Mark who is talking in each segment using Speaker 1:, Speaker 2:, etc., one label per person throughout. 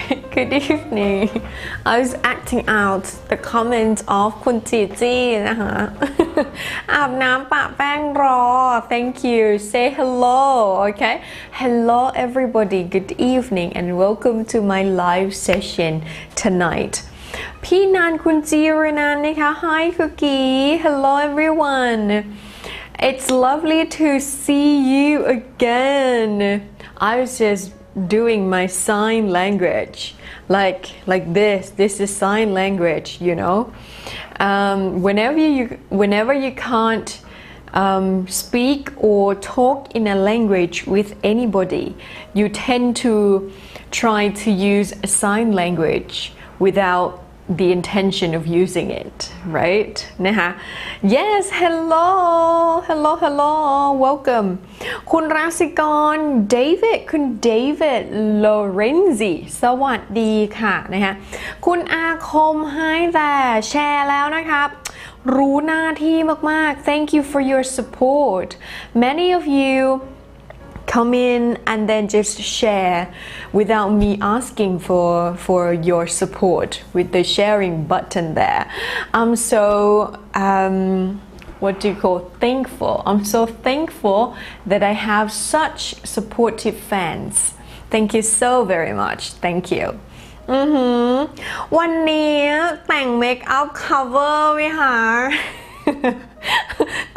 Speaker 1: Good evening. I was acting out the comment of คุณจีจี้นะคะ อาบน้ำปะแป้งรอ Thank you. Say hello. Okay. Hello everybody. Good evening and welcome to my live session tonight. พี่นันคุณจีรนันนะคะ Hi Cookie. Hello everyone. It's lovely to see you again. I was just doing my sign language like this is sign language, you know. Whenever you can't speak or talk in a language with anybody, you tend to try to use a sign language without the intention of using it, right? นะคะ Yes, hello, welcome. คุณราศิกร David คุณ David Lorenzi สวัสดีค่ะนะคะคุณอาคม Hi there แชร์แล้วนะครับรู้หน้าที่มากๆ Thank you for your support. Many of you come in and then just share without me asking for your support with the sharing button there. I'm so what do you call thankful. I'm so thankful that I have such supportive fans. Thank you so very much. Thank you. วันนี้แต่งเมคอัพ cover ไหมคะ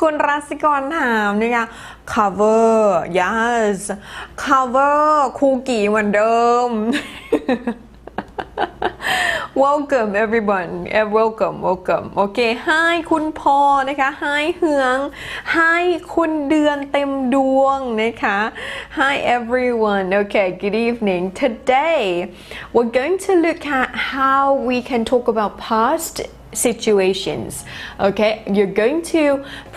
Speaker 1: คุณรัศิกรถามนะคะ cover yes cover คูกี่เหมือนเดิม welcome everyone welcome โอเค hi คุณพอนะคะ hi เฮือง hi คุณเดือนเต็มดวงนะคะ hi everyone okay good evening today we're going to look at how we can talk about past situations. Okay, you're going to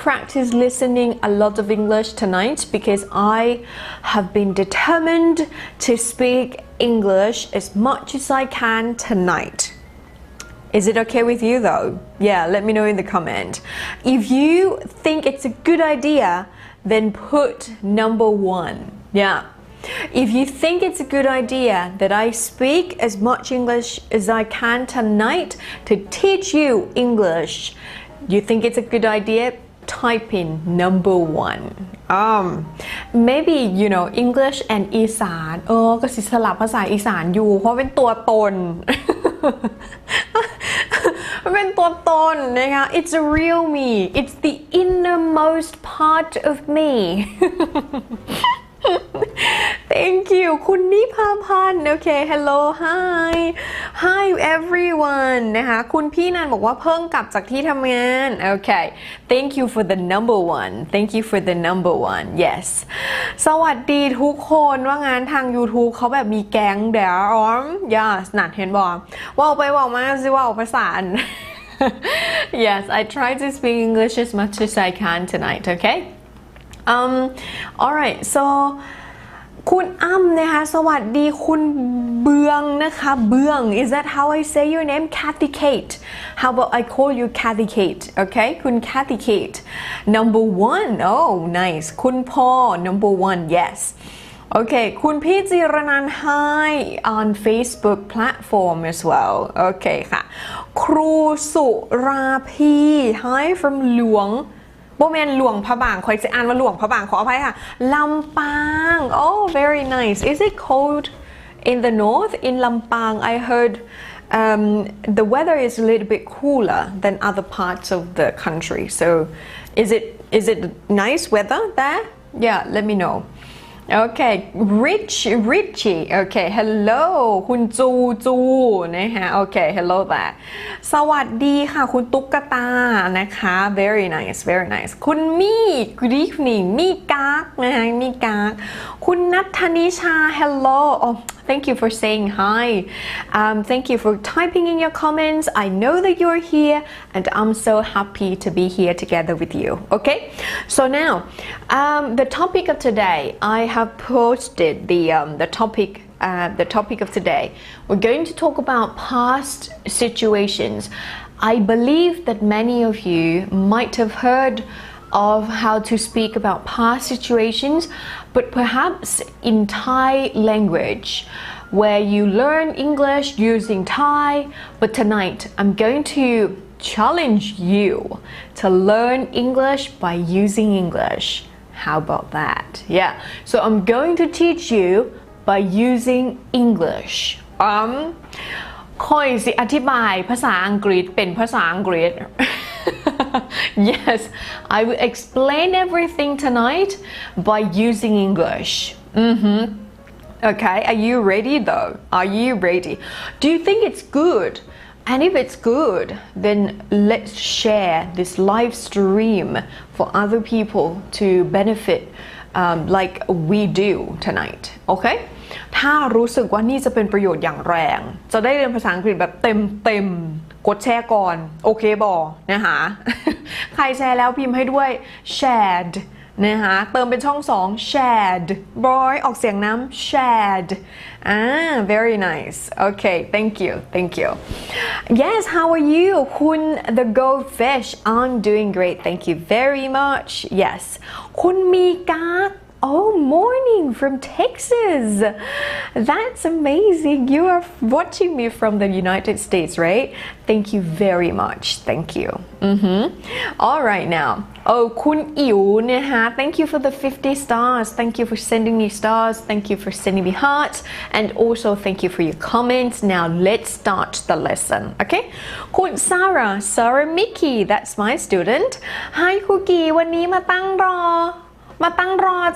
Speaker 1: practice listening a lot of English tonight because I have been determined to speak English as much as I can tonight. Is it okay with you though? Yeah, let me know in the comment. If you think it's a good idea, then put number 1. Yeah.If you think it's a good idea that I speak as much English as I can tonight to teach you English, you think it's a good idea? Type in number 1. Maybe you know English and อีสานก็สิสลับภาษาอีสานอยู่เพราะเป็นตัวตน เป็นตัวตนนะคะ It's a real me. It's the innermost part of me. Thank you คุณนิพาพันธ์โอเค hello hi everyone นะคะคุณพี่นันบอกว่าเพิ่งกลับจากที่ทำงานโอเค thank you for the number one yes สวัสดีทุกคนว่างานทาง YouTube เขาแบบมีแก๊งเดี๋ยวyes นัดเห็นบอกว่าไปบอกมาสิว่าภาษาyes I try to speak English as much as I can tonight okay alright so คุณอ้ำนะคะสวัสดีคุณเบืองนะคะเบือง is that how I say your name Kathy Kate how about I call you Kathy Kate okay คุณ Kathy Kate number 1 oh nice คุณพ่อ number 1 yes okay คุณพี่จิรนันท์ hi on Facebook platform as well okay ค่ะครูสุราพี hi from หลวงโบแมนหลวงพระบางคอยจะอ่านว่าหลวงพระบางขออภัยค่ะลำปาง oh very nice is it cold in the north in Lampang I heard the weather is a little bit cooler than other parts of the country so is it nice weather there yeah let me know okay Richie okay hello คุณจูนะคะ okay hello there สวัสดีค่ะคุณตุ๊กตานะคะ very nice คุณมี่ good evening มี่กากนะคะมี่กากคุณนัทธนิชา hello oh thank you for saying hi thank you for typing in your comments I know that you're here and I'm so happy to be here together with you okay so now the topic of today I have posted the topic of today we're going to talk about past situations I believe that many of you might have heard of how to speak about past situations but perhaps in Thai language where you learn English using Thai, but tonight I'm going to challenge you to learn English by using English. How about that? Yeah, so I'm going to teach you by using English. ค่อยสิอธิบายภาษาอังกฤษเป็นภาษาอังกฤษ Yes, I will explain everything tonight by using English. Okay, are you ready though? Are you ready? Do you think it's good? And if it's good, then let's share this live stream for other people to benefit like we do tonight. Okay? ถ้ารู้สึกว่านี่จะเป็นประโยชน์อย่างแรงจะได้เรียนภาษาอังกฤษแบบเต็มกดแชร์ก่อนโอเคบอกนะคะใครแชร์แล้วพิมพ์ให้ด้วย shared นะคะเติมเป็นช่อง2 shared บอยออกเสียงน้ำ shared very nice okay thank you yes how are you คุณ the goldfish I'm doing great thank you very much yes คุณมีการ์ดOh, morning from Texas. That's amazing. You are watching me from the United States, right? Thank you very much. Thank you. All right now. Oh, คุณอิ๋วนะคะ Thank you for the 50 stars. Thank you for sending me stars. Thank you for sending me hearts. And also thank you for your comments. Now let's start the lesson. Okay? คุณ Sarah Mickey. That's my student. Hi, คุกกี้วันนี้มาตั้งรอ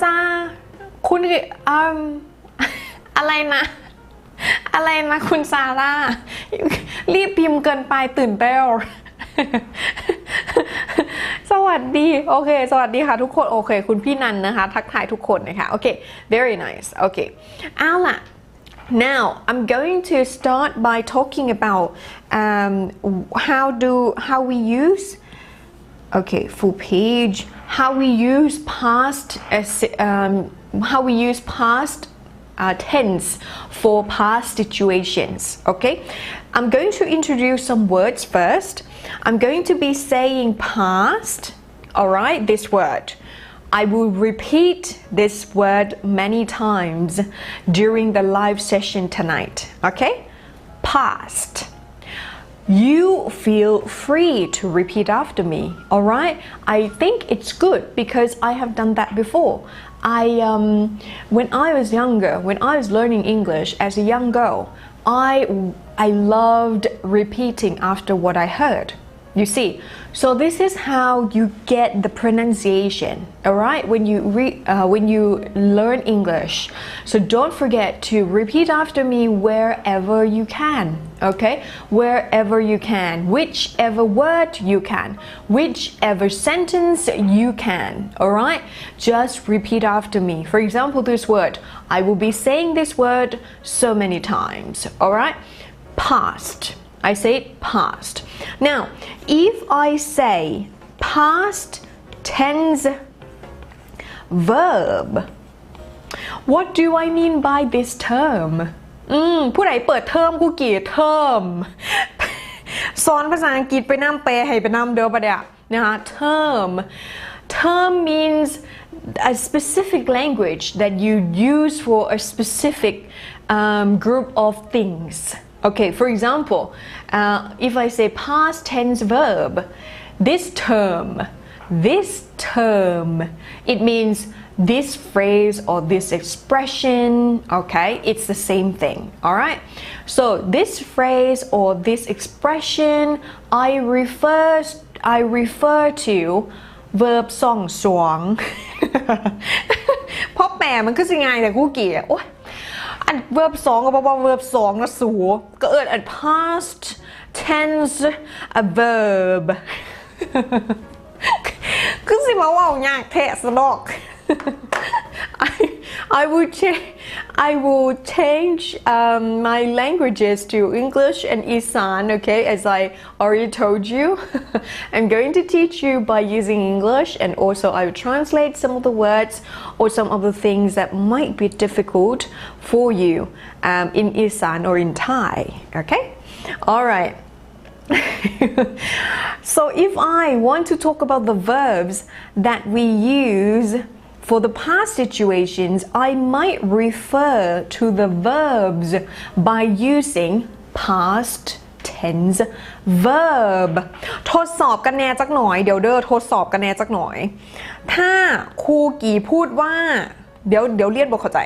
Speaker 1: จ้าคุณอะไรนะคุณซาร่ารีบพิมพ์เกินไปตื่นเต้น สวัสดีโอเคสวัสดีค่ะทุกคนโอเคคุณพี่นันนะคะทักทายทุกคนนะคะโอเค very nice โอเคเอาล่ะ Now I'm going to start by talking about how we use okay full page how we use past tense for past situations okay I'm going to introduce some words first I'm going to be saying past alright this word I will repeat this word many times during the live session tonight okay past You feel free to repeat after me, alright? I think it's good because I have done that before. When I was younger, when I was learning English as a young girl, I loved repeating after what I heard. You see, so this is how you get the pronunciation, alright? When you learn English, so don't forget to repeat after me wherever you can, okay? Wherever you can, whichever word you can, whichever sentence you can, alright? Just repeat after me. For example, this word, I will be saying this word so many times, alright? Past. I say past. Now, if I say past tense verb, what do I mean by this term? ผู้ใดเปิดเทอมกูกี่เทอมสอนภาษาอังกฤษไปนำแปลให้ไปนำเด้อปะเดี๋ยวนะคะ term means a specific language that you use for a specific group of things. Okay, for example, if I say past tense verb, this term, it means this phrase or this expression, okay? It's the same thing, all right? So this phrase or this expression, I refer to verb สองสวง เพราะแปลมันก็สิง่ายแต่กูเกลียดโอ๊ยอัน verb 2กับverb 2นะสูก็เอิ้นอัน past tense a verb คือสิมาเว้ายากแท้ซะดอก I will change my languages to English and Isan, okay, as I already told you. I'm going to teach you by using English, and also I will translate some of the words or some of the things that might be difficult for you in Isan or in Thai, okay? All right. So if I want to talk about the verbs that we use For the past situations, I might refer to the verbs by using past tense verb ทดสอบกันแน่จักหน่อยเดี๋ยวเด้อทดสอบกันแน่จักหน่อยถ้าครูกี่พูดว่าเดี๋ยวเรียนบอกเข้าใจ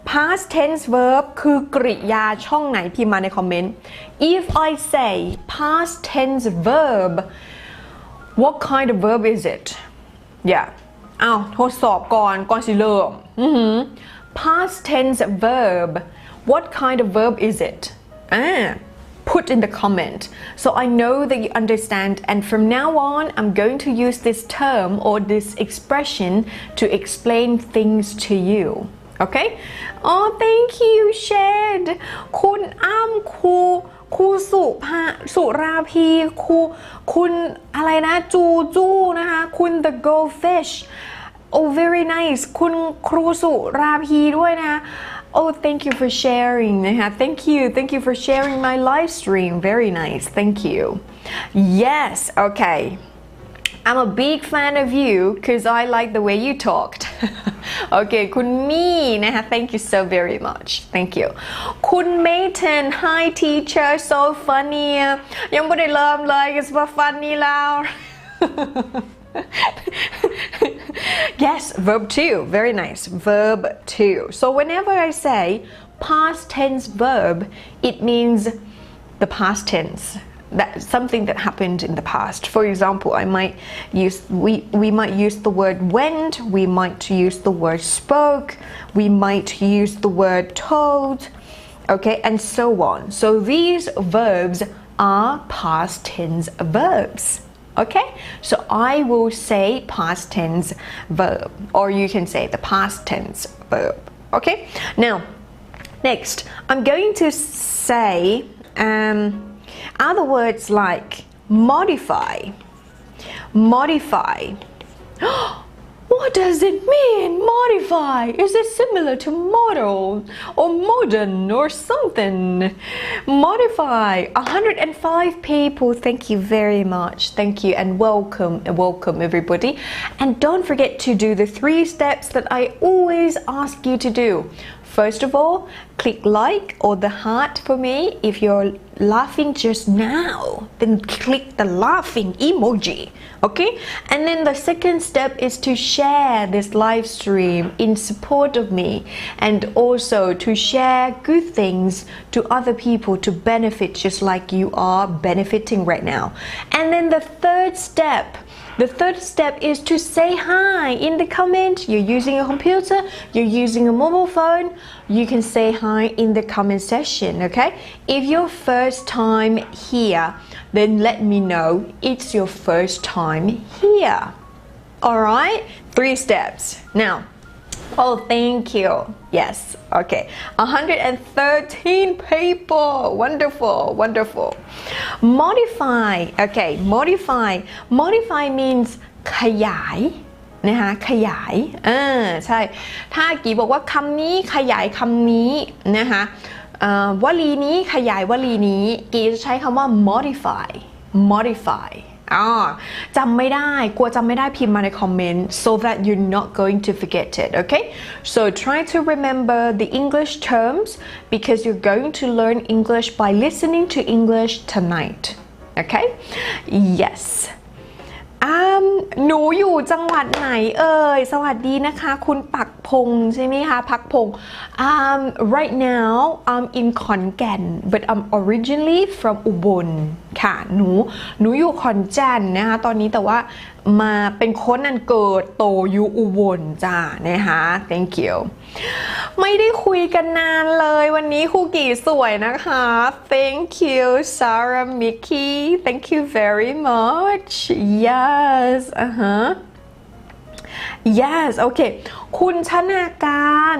Speaker 1: past tense verb คือกริยาช่องไหนพิมพ์มาในคอมเมนต์ if I say past tense verb what kind of verb is it yeah เอาทดสอบก่อนสิเริ่มpast tense verb what kind of verb is it put in the comment so I know that you understand and from now on I'm going to use this term or this expression to explain things to you okay oh thank you Shed คุณอ้ำครูสุราพีคุณอะไรนะจูนะคะคุณ the goldfish oh very nice คุณครูสุราพีด้วยนะOh, thank you for sharing. Thank you for sharing my live stream. Very nice. Thank you. Yes, okay. I'm a big fan of you because I like the way you talked. Okay, คุณมี่นะคะ Thank you so very much. Thank you. คุณ Mayton, hi teacher, so funny. ยังไม่ได้เริ่มเลย it's so funny แล้ว Yes, verb 2. Very nice. Verb 2. So whenever I say past tense verb, it means the past tense. That's something that happened in the past. For example, we might use the word went, we might use the word spoke, we might use the word told, okay, and so on. So these verbs are past tense verbs. Okay, so I will say past tense verb, or you can say the past tense verb. Okay, now next I'm going to say other words like modify. What does it mean? Modify. Is it similar to model or modern or something? Modify. 105 people. Thank you very much. Thank you and welcome everybody. And don't forget to do the 3 steps that I always ask you to do. First of all, click like or the heart for me if you're laughing just now. Then click the laughing emoji. Okay? And then the second step is to share this live stream in support of me and also to share good things to other people to benefit just like you are benefiting right now. And then the third step is to say hi in the comment. You're using a computer, you're using a mobile phone, you can say hi in the comment section, okay? If your first time here, then let me know it's your first time here. Alright? 3 steps. Now, oh, thank you. Yes, okay. 113 people. Wonderful. Modify. Okay, modify means ขยายนะคะขยายใช่ถ้ากี่บอกว่าคำนี้ขยายคำนี้นะคะวลีนี้ขยายวลีนี้กี่จะใช้คำว่า modifyจำไม่ได้กลัวจำไม่ได้พิมพ์มาในคอมเมนต์ so that you're not going to forget it okay so try to remember the English terms because you're going to learn English by listening to English tonight okay yes หนูอยู่จังหวัดไหนสวัสดีนะคะคุณปักพงใช่ไหมคะปักพงright now I'm in ขอนแก่น but I'm originally from อุบลค่ะหนูอยู่ขอนแก่นนะคะตอนนี้แต่ว่ามาเป็นคนอันเกิดโตอยู่อุบลจ้านะคะ thank you ไม่ได้คุยกันนานเลยวันนี้ครูกี่สวยนะคะ thank you Sarah Mickey thank you very much yes yes okay คุณชนาการ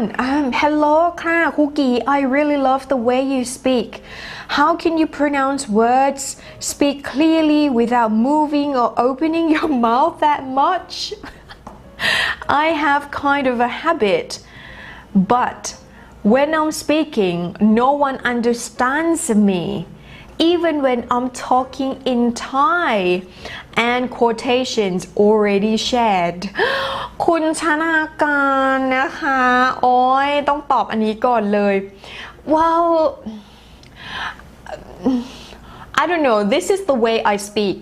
Speaker 1: hello ค่ะครูกี่ I really love the way you speak how can you pronounce words speak clearly without moving or opening your mouth that much I have kind of a habit but when I'm speaking no one understands me even when I'm talking in Thai and quotations already shared คุณชนาการนะคะโอ้ยต้องตอบอันนี้ก่อนเลย Well I don't know this is the way I speak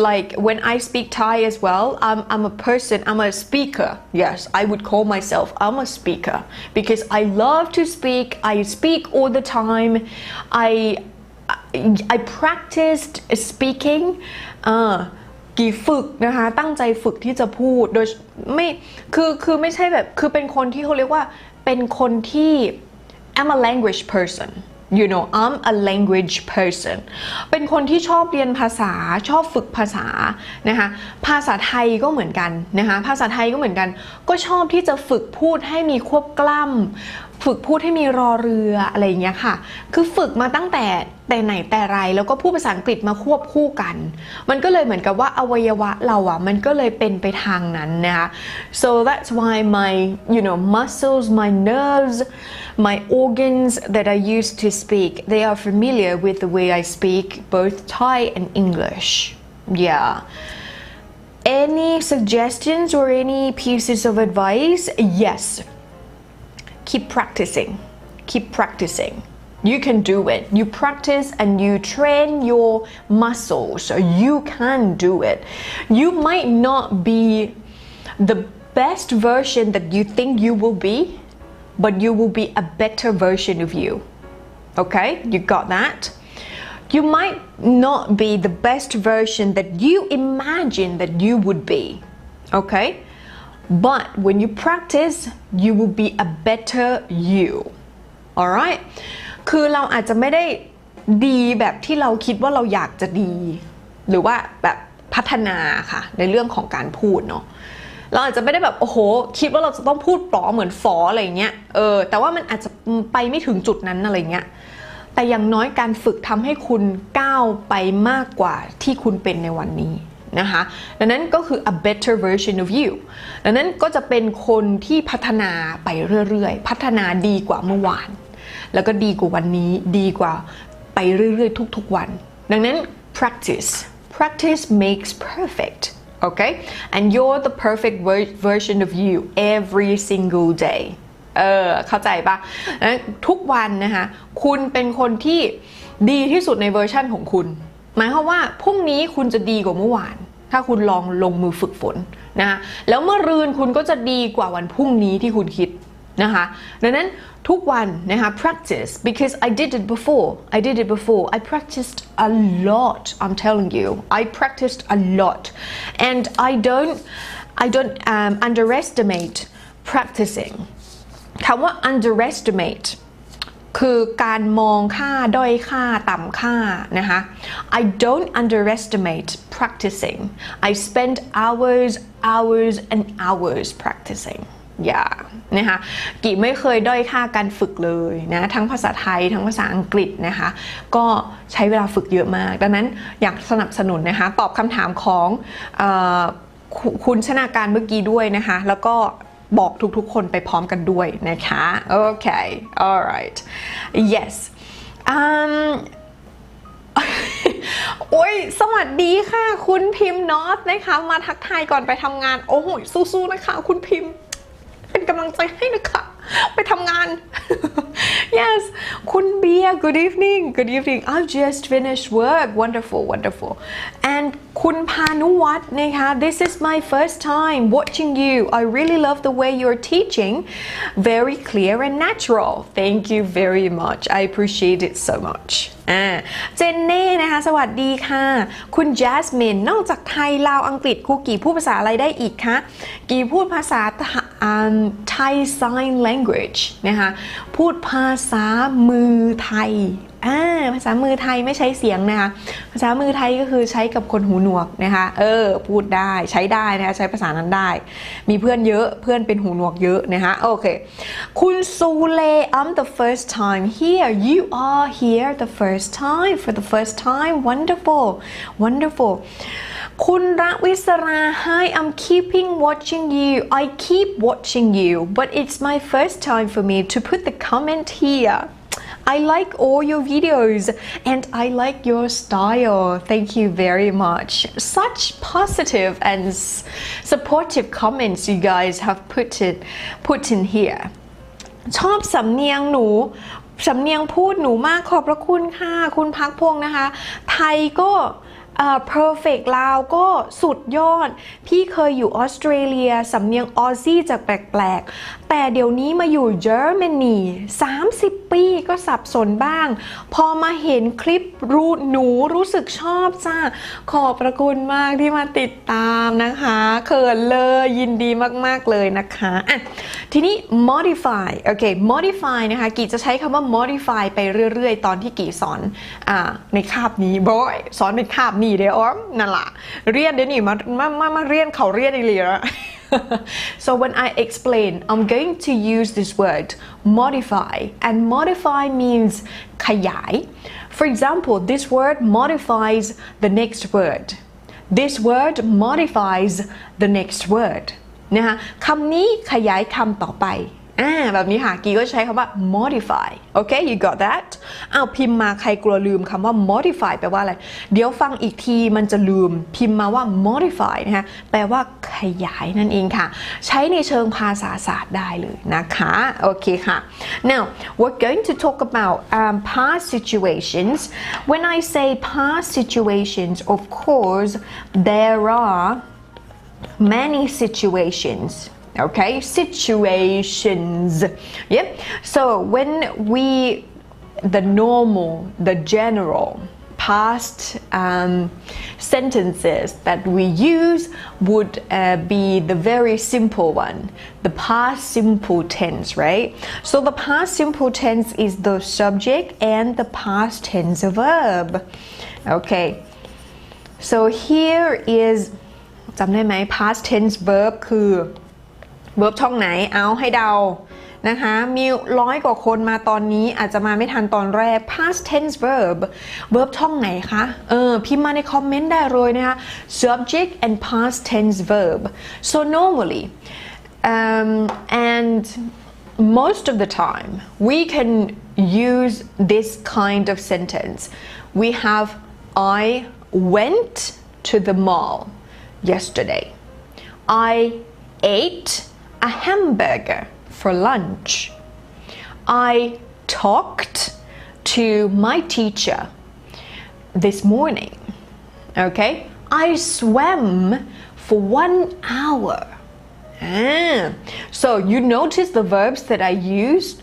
Speaker 1: like when I speak Thai as well I'm a person I'm a speaker yes I would call myself I'm a speaker because I love to speak I speak all the time I practiced speaking กี่ฝึกนะคะตั้งใจฝึกที่จะพูดโดยไม่คือไม่ใช่แบบคือเป็นคนที่เขาเรียกว่าเป็นคนที่ I'm a language person you know I'm a language person เป็นคนที่ชอบเรียนภาษาชอบฝึกภาษานะคะภาษาไทยก็เหมือนกันนะคะภาษาไทยก็เหมือนกันก็ชอบที่จะฝึกพูดให้มีควบกล้ำฝึกพูดให้มีรอเรืออะไรอย่างเงี้ยค่ะคือฝึกมาตั้งแต่ไหนแต่ไรแล้วก็พูดภาษาอังกฤษมาควบคู่กันมันก็เลยเหมือนกับว่าอวัยวะเราอ่ะมันก็เลยเป็นไปทางนั้นนะคะ so that's why my muscles my nerves my organs that I use to speak they are familiar with the way I speak both Thai and English yeah any suggestions or any pieces of advice yes keep practicing you can do it you practice and you train your muscles so you can do it you might not be the best version that you think you will be but you will be a better version of you okay you got that you might not be the best version that you imagine that you would be okay but when you practice you will be a better you alright คือเราอาจจะไม่ได้ดีแบบที่เราคิดว่าเราอยากจะดีหรือว่าแบบพัฒนาค่ะในเรื่องของการพูดเนาะเราอาจจะไม่ได้แบบโอ้โหคิดว่าเราจะต้องพูดปลอเหมือนฝออะไรเงี้ยแต่ว่ามันอาจจะไปไม่ถึงจุดนั้นอะไรเงี้ยแต่อย่างน้อยการฝึกทำให้คุณก้าวไปมากกว่าที่คุณเป็นในวันนี้นะคะดังนั้นก็คือ a better version of you ดังนั้นก็จะเป็นคนที่พัฒนาไปเรื่อยๆพัฒนาดีกว่าเมื่อวานแล้วก็ดีกว่าวันนี้ดีกว่าไปเรื่อยๆทุกๆวันดังนั้น practice makes perfect okay and you're the perfect version of you every single day เข้าใจปะทุกวันนะคะคุณเป็นคนที่ดีที่สุดในเวอร์ชั่นของคุณหมายความว่าพรุ่งนี้คุณจะดีกว่าเมื่อวานถ้าคุณลองลงมือฝึกฝนนะคะแล้วเมื่อรืนคุณก็จะดีกว่าวันพรุ่งนี้ที่คุณคิดนะคะดังนั้นทุกวันนะคะ practice because I did it before I practiced a lot I'm telling you I practiced a lot and I don't underestimate practicing คำว่า underestimate คือการมองค่าด้อยค่าต่ำค่านะคะ I don't underestimate practicing I spend hours and hours practicingนะคะกี่ไม่เคยด้อยค่าการฝึกเลยนะทั้งภาษาไทยทั้งภาษาอังกฤษนะคะก็ใช้เวลาฝึกเยอะมากดังนั้นอยากสนับสนุนนะคะตอบคำถามของคุณชนาการเมื่อกี้ด้วยนะคะแล้วก็บอกทุกๆคนไปพร้อมกันด้วยนะคะโอเค alright yes โอ้ยสวัสดีค่ะคุณพิมพ์นอตนะคะมาทักทายก่อนไปทำงานโอ้โหสู้ๆนะคะคุณพิมพ์เป็นกำลังใจให้นะคะไปทำงาน yes คุณเบียร์ good evening I've just finished work wonderful and คุณพานุวัฒน์นะคะ this is my first time watching you I really love the way you're teaching very clear and natural thank you very much I appreciate it so muchเจนเน่นะคะสวัสดีค่ะคุณแจสมินนอกจากไทยลาวอังกฤษครูกี่พูดภาษาอะไรได้อีกคะกี่พูดภาษาThai sign language นะคะพูดภาษามือไทยภาษามือไทยไม่ใช้เสียงนะคะภาษามือไทยก็คือใช้กับคนหูหนวกนะคะพูดได้ใช้ได้นะคะใช้ภาษานั้นได้มีเพื่อนเยอะเพื่อนเป็นหูหนวกเยอะนะคะโอเคคุณซูเล I'm the first time here you are here the first time for the first time wonderful คุณรัวิศรา Hi I'm keeping watching you I keep watching you but it's my first time for me to put the comment here I like all your videos and I like your style. Thank you very much. Such positive and supportive comments you guys have put in here. ชอบสำเนียงหนูสำเนียงพูดหนูมากขอบพระคุณค่ะคุณพักพงษ์นะคะไทยก็perfect ลาวก็สุดยอดพี่เคยอยู่ออสเตรเลียสำเนียงออซซี่จากแปลกๆแต่เดี๋ยวนี้มาอยู่เยอรมนี30 ปีก็สับสนบ้างพอมาเห็นคลิปหนูรู้สึกชอบจ้าขอบพระคุณมากที่มาติดตามนะคะเขินเลยยินดีมากๆเลยนะคะอ่ะทีนี้ modify โอเค modify นะคะกีจะใช้คำว่า modify ไปเรื่อยๆตอนที่กีสอนในคาบนี้บ่อยสอนในคาบนี้เดี๋ยวนั่นล่ะเรียนเดี๋ยวนี้มาเรียนเขาเรียนอีหลีแล้ว So when I explain I'm going to use this word modify and modify means ขยาย For example this word modifies the next word This word modifies the next word นะคะคำนี้ขยายคำต่อไปแบบนี้ค่ะกีก็ใช้คำว่า modify โอเค you got that พิมพ์มาใครกลัวลืมคำว่า modify แปลว่าอะไรเดี๋ยวฟังอีกทีมันจะลืมพิมพ์มาว่า modify นะคะแปลว่าขยายนั่นเองค่ะใช้ในเชิงภาษาศาสตร์ได้เลยนะคะโอเคค่ะ now we're going to talk about past situations when I say past situations of course there are many situations.Okay, situations. Yep. So when the normal, the general past sentences that we use would be the very simple one, the past simple tense, right? So the past simple tense is the subject and the past tense verb. Okay. So here is จำได้ไหม past tense verb คือverb ช่องไหนเอาให้เดานะคะมี100 กว่าคนมาตอนนี้อาจจะมาไม่ทันตอนแรก past tense verb ช่องไหนคะพิมพ์มาในคอมเมนต์ได้เลยนะคะ subject and past tense verb so normally and most of the time we can use this kind of sentence we have I went to the mall yesterday I ate a hamburger for lunch. I talked to my teacher this morning. Okay? I swam for 1 hour. So you notice the verbs that I used?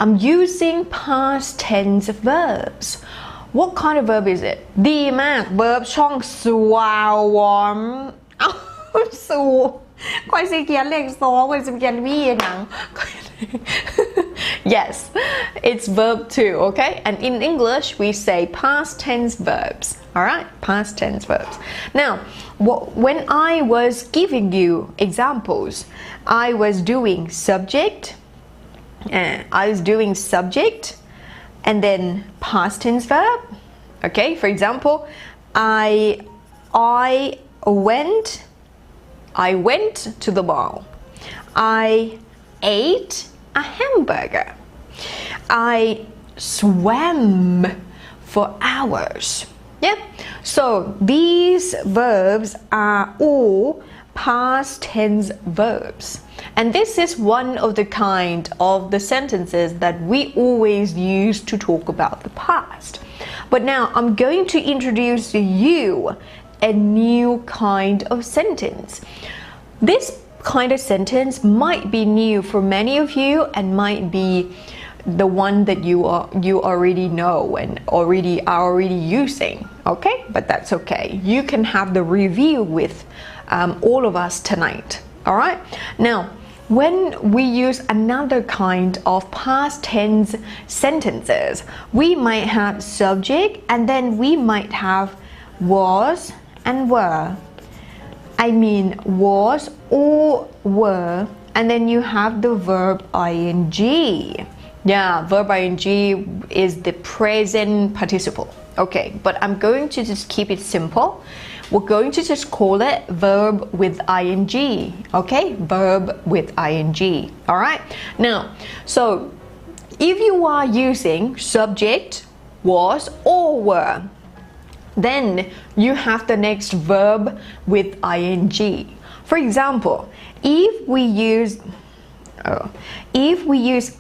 Speaker 1: I'm using past tense verbs. What kind of verb is it? ดีมาก verb ช่อง swam สูคอยสิเขียนเลข2คอยสิเขียนวีหนัง Yes it's verb too okay and in English we say past tense verbs alright past tense verbs now when I was giving you examples I was doing subject and then past tense verb okay for example I went to the mall. I ate a hamburger. I swam for hours. Yeah. So these verbs are all past tense verbs. And this is one of the kind of the sentences that we always use to talk about the past. But now I'm going to introduce to you a new kind of sentence. This kind of sentence might be new for many of you and might be the one that you already know and are already using. Okay, but that's okay. You can have the review with all of us tonight. All right. Now, when we use another kind of past tense sentences, we might have subject and then we might have was and were. I mean was or were and then you have the verb ing. Yeah, verb ing is the present participle. Okay, but I'm going to just keep it simple. We're going to just call it verb with ing. Okay, verb with ing. Alright, now so if you are using subject was or were, then you have the next verb with ing. For example, if we use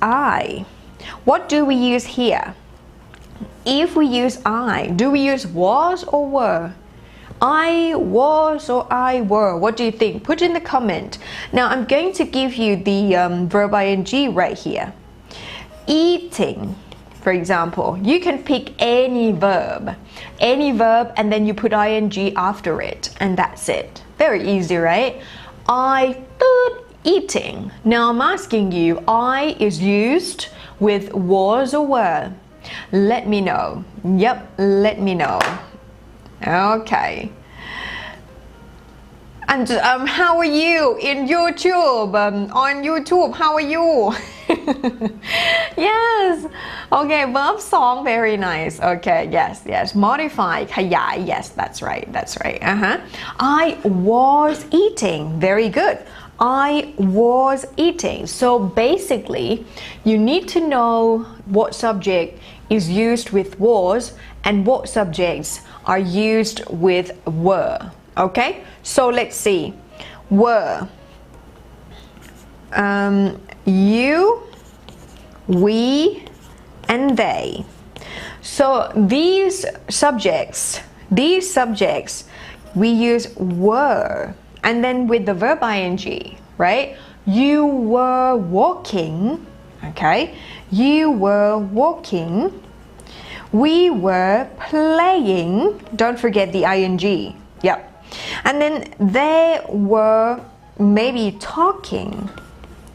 Speaker 1: I, what do we use here? If we use I, do we use was or were? I was or I were. What do you think? Put in the comment. Now I'm going to give you the verb ing right here. Eating, for example, you can pick any verb, and then you put ing after it, and that's it. Very easy, right? I stood eating. Now I'm asking you, I is used with was or were? Let me know. Yep, let me know. Okay. And how are you in YouTube? On YouTube, how are you? Yes. Okay, verb song, very nice. Okay, yes. Modify, ขยาย yes, that's right. I was eating, very good. I was eating. So basically, you need to know what subject is used with was and what subjects are used with were. Okay, so let's see. Were, you, we, and they. So these subjects we use were, and then with the verb ing, right? You were walking. Okay, you were walking. We were playing. Don't forget the ing. Yep. And then they were maybe talking.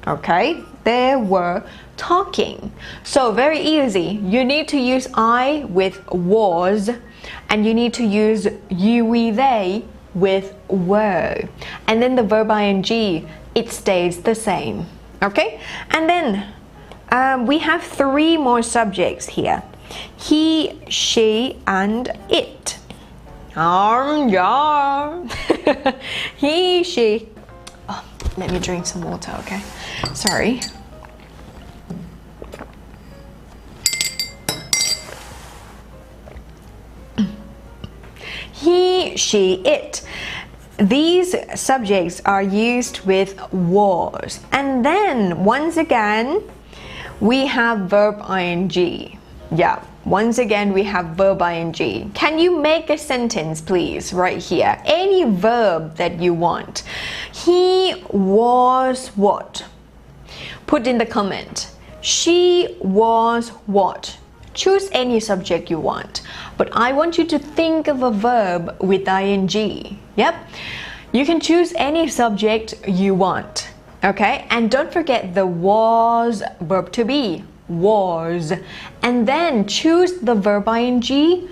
Speaker 1: Okay, they were talking. So very easy. You need to use I with was, and you need to use you, we, they with were. And then the verb ing, it stays the same. Okay, and then we have 3 more subjects here. He, she, and it. Yeah. He, she. Oh, let me drink some water, okay? Sorry. He, she, it. These subjects are used with was. And then, once again, we have verb ing. Yeah. Once again, we have verb ing. Can you make a sentence, please, right here? Any verb that you want. He was what? Put in the comment. She was what? Choose any subject you want. But I want you to think of a verb with ing. Yep. You can choose any subject you want. Okay? And don't forget the was verb to be. Was, and then choose the verb ing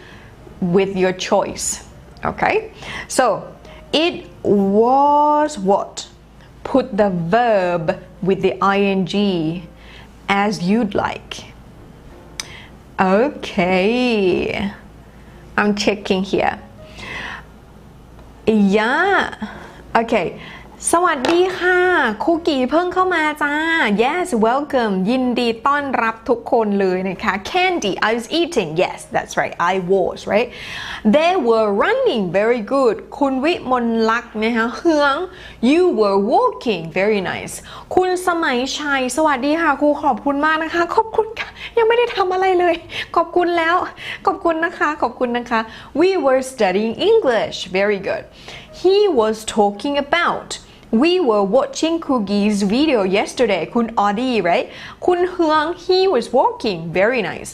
Speaker 1: with your choice. Okay, so it was what? Put the verb with the ing as you'd like. Okay, I'm checking here. Yeah. Okay, สวัสดีค่ะคุกกี้เพิ่งเข้ามาจ้า Yes welcome ยินดีต้อนรับทุกคนเลยนะคะ Candy I was eating Yes that's right I was right They were running very good คุณวิมลลักษณ์นะคะเฮือง You were walking very nice คุณสมัยชัยสวัสดีค่ะครูขอบคุณมากนะคะขอบคุณค่ะยังไม่ได้ทำอะไรเลยขอบคุณแล้วขอบคุณนะคะขอบคุณนะคะ We were studying English very good He was talking about We were watching Kugi's video yesterday คุณ Audie right คุณเฮือง he was walking very nice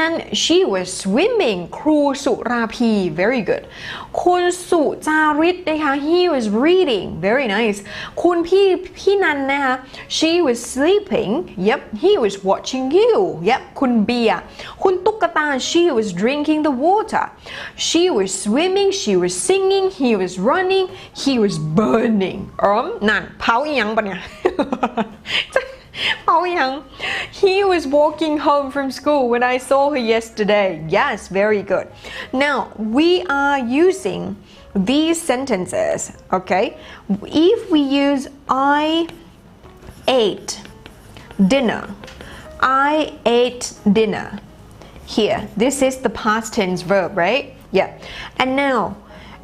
Speaker 1: and she was swimming ครูสุราพี very good คุณสุจาริตนะคะ he was reading very nice คุณพี่นันนะคะ she was sleeping yep he was watching you yep คุณเบียร์คุณตุ๊กตา she was drinking the water she was swimming she was singing he was running he was burning นั่นเผาอีหยังปะเนี่ย เผาอีหยัง He was walking home from school when I saw her yesterday Yes very good Now we are using these sentences okay If we use I ate dinner I ate dinner. Here, this is the past tense verb, right? Yeah. And now,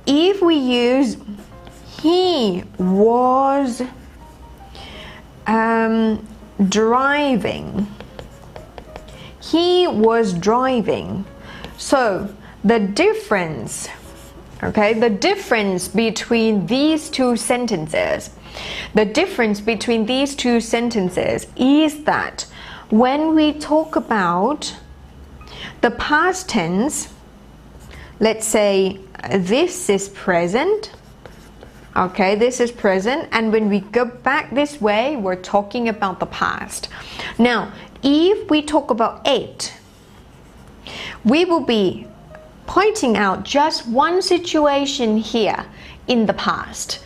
Speaker 1: if we use he was driving. He was driving. So, the difference, okay, the difference between these two sentences, is that when we talk about the past tense, let's say this is present, okay, this is present, and when we go back this way, we're talking about the past. Now, if we talk about ate, we will be pointing out just one situation here in the past.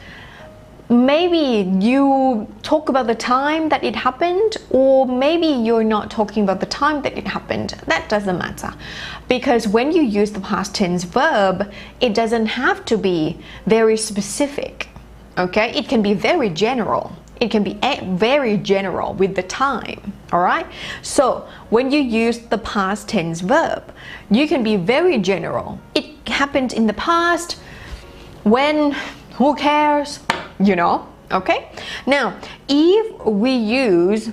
Speaker 1: Maybe you talk about the time that it happened, or maybe you're not talking about the time that it happened. That doesn't matter, because when you use the past tense verb, it doesn't have to be very specific, okay? It can be very general. It can be very general with the time, all right? So when you use the past tense verb, you can be very general. It happened in the past, when, who cares, you know, okay? Now, if we use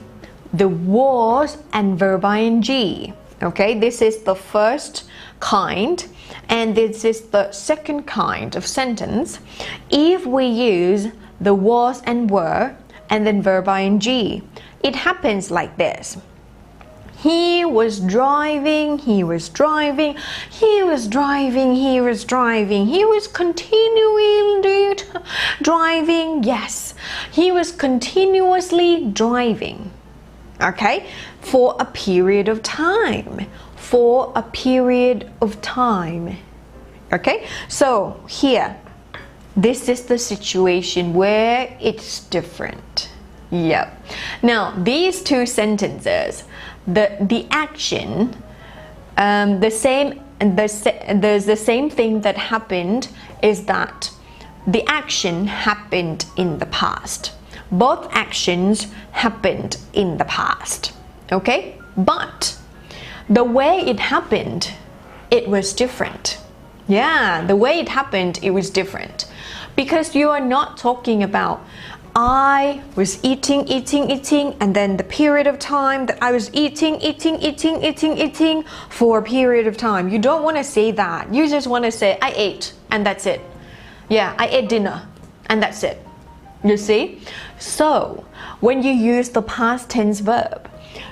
Speaker 1: the was and verb ing, okay, this is the first kind, and this is the second kind of sentence. If we use the was and were, and then verb ing, it happens like this. He was driving, he was driving, he was driving, he was driving, he was continually driving, yes, he was continuously driving, okay, for a period of time, okay? So here, this is the situation where it's different. Yep. Now, these two sentences, the action, there's the same thing that happened is that the action happened in the past. Both actions happened in the past. Okay? But the way it happened, it was different. Yeah, the way it happened, it was different. Because you are not talking about I was eating, and then the period of time that I was eating for a period of time. You don't want to say that. You just want to say I ate, and that's it. Yeah, I ate dinner, and that's it. You see? So, when you use the past tense verb,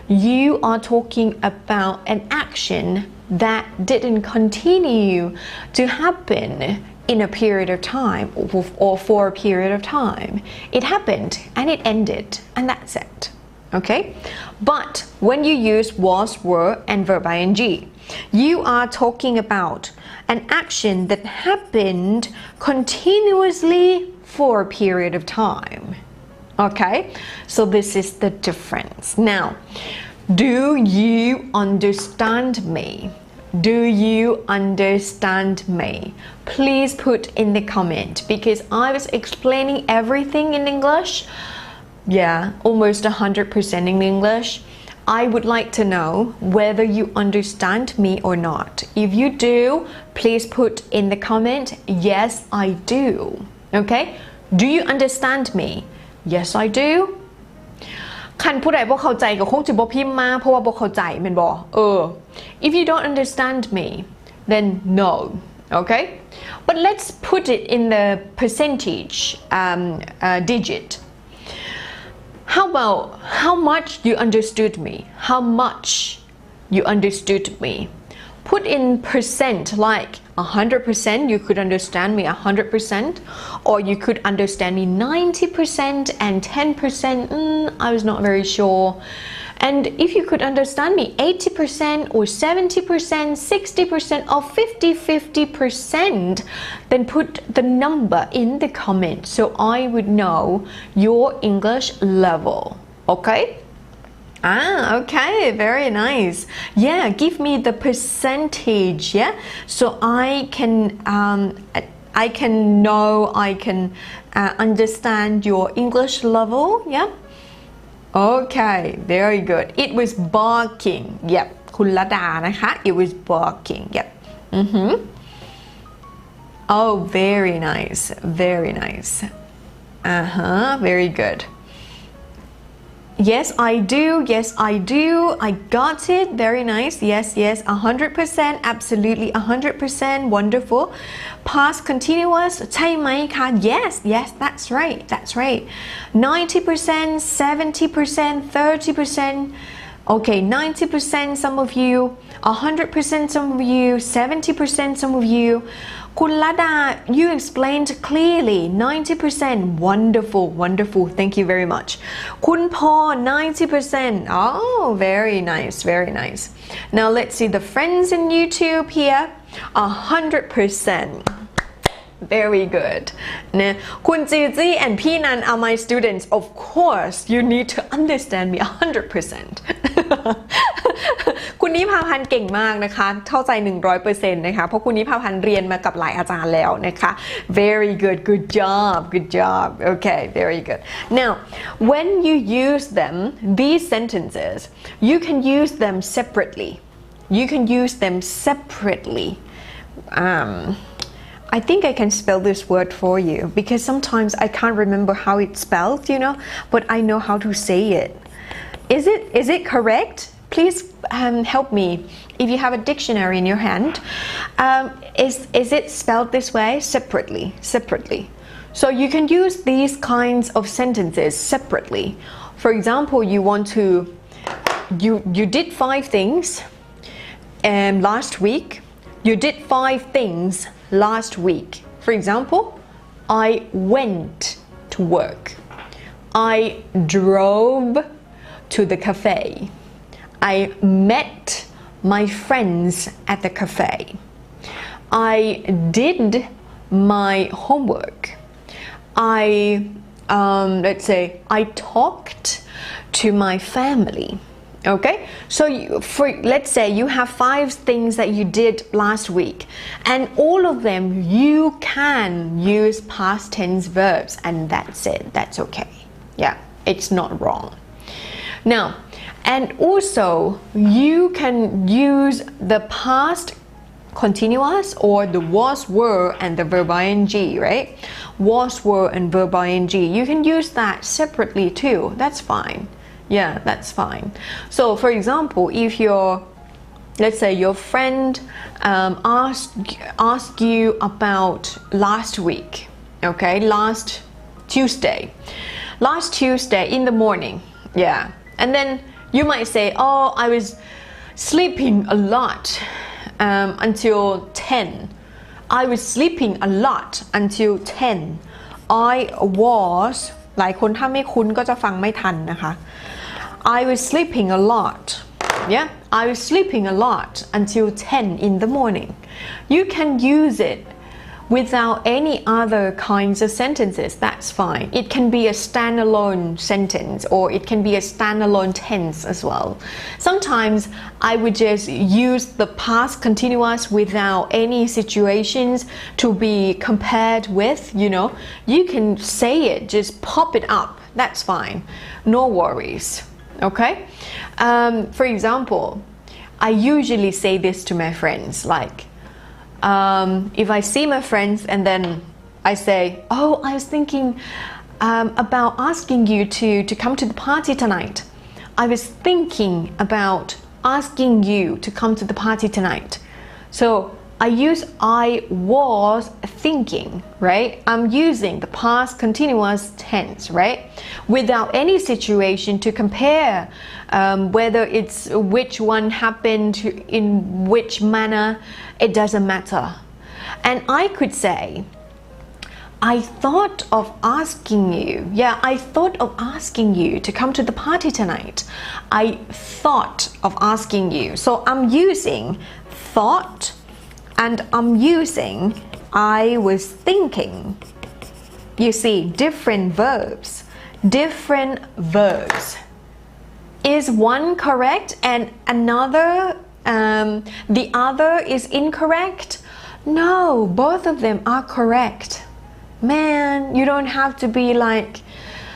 Speaker 1: you are talking about an action that didn't continue to happen in a period of time or for a period of time. It happened and it ended, and that's it. Okay? But when you use was, were, and verb ing, you are talking about an action that happened continuously for a period of time. Okay? So this is the difference. Now, do you understand me? Do you understand me? Please put in the comment, because I was explaining everything in English. Yeah, almost 100% in English. I would like to know whether you understand me or not. If you do, please put in the comment, yes, I do. Okay? Do you understand me? Yes, I do. คันผู้ใดบ่เข้าใจก็คงจะบ่พิมพ์มาเพราะว่าบ่เข้าใจแม่นบ่if you don't understand me then no, okay? But let's put it in the percentage digit. How about how much you understood me? How much you understood me? Put in percent, like 100%, you could understand me 100%, or you could understand me 90% and 10%, I was not very sure. And if you could understand me 80% or 70%, 60% or 50%, then put the number in the comment so I would know your English level. Okay? Okay, very nice. Yeah, give me the percentage, yeah? So I can know, I can understand your English level, yeah? Okay, very good. It was barking. Yep. คุณละดานะคะ It was barking. Yep. Oh, very nice. Very nice. Very good. Yes, I do. Yes, I do. I got it. Very nice. Yes, 100%. Absolutely 100%. Wonderful. Past continuous. ใช่ไหมคะ Yes, that's right. That's right. 90%, 70%, 30%. Okay, 90% some of you, 100% some of you, 70% some of you. คุณลดา you explained clearly 90%. Wonderful. Thank you very much. คุณพอ 90%. Oh, very nice. Now let's see the friends in YouTube here. 100%. Very good. นะคุณจีจี้ and พี่นัน are my students. Of course, you need to understand me 100%. คุณนิพาพันธ์เก่งมากนะคะเข้าใจ 100% นะคะเพราะคุณนิพาพันธ์เรียนมากับหลายอาจารย์แล้วนะคะ Very good job. Okay, very good. Now, when you use them, these sentences, you can use them separately. I think I can spell this word for you because sometimes I can't remember how it's spelled, but I know how to say it. Is it correct? Please help me. If you have a dictionary in your hand, is it spelled this way? Separately. So you can use these kinds of sentences separately. For example, you did 5 things last week. You did 5 things last week. For example, I went to work. I drove to the cafe. I met my friends at the cafe. I did my homework. Let's say I talked to my family. Okay, so let's say you have 5 things that you did last week, and all of them you can use past tense verbs, and that's it. That's okay. Yeah, it's not wrong. Now, and also you can use the past continuous or the was, were, and the verb ing, right? Was, were, and verb ing. You can use that separately too. That's fine. Yeah, that's fine. So for example, if let's say your friend asked you about last week, okay, last Tuesday in the morning, yeah, and then you might say, oh, I was sleeping a lot until 10. I was sleeping a lot until 10. I was หลายคนถ้าไม่คุ้นก็จะฟังไม่ทันนะคะ I was sleeping a lot. Yeah, I was sleeping a lot until 10 in the morning. You can use it without any other kinds of sentences. That's fine. It can be a standalone sentence or it can be a standalone tense as well. Sometimes I would just use the past continuous without any situations to be compared with, You can say it, just pop it up. That's fine. No worries. Okay? For example, I usually say this to my friends, like, if I see my friends and then I say, oh, I was thinking about asking you to come to the party tonight. I was thinking about asking you to come to the party tonight. So I use I was thinking, right? I'm using the past continuous tense, right? Without any situation to compare whether it's which one happened in which manner, it doesn't matter. And I could say, I thought of asking you. Yeah, I thought of asking you to come to the party tonight. I thought of asking you. So I'm using thought and I'm using I was thinking. You see, different verbs. Is one correct and another, the other is incorrect? No, both of them are correct. Man, you don't have to be like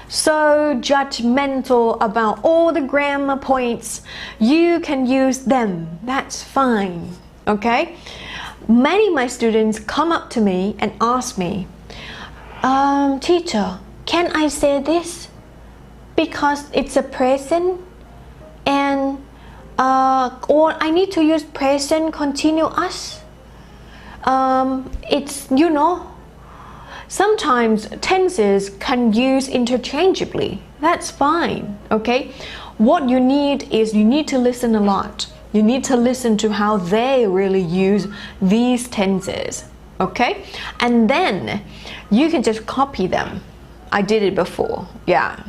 Speaker 1: so judgmental about all the grammar points. You can use them. That's fine. Okay? Many of my students come up to me and ask me, teacher, can I say this? Because it's a present and or I need to use present continuous. It's, you know, sometimes tenses can use interchangeably. That's fine, okay? What you need is you need to listen a lot. You need to listen to how they really use these tenses, okay? And then you can just copy them. I did it before. Yeah,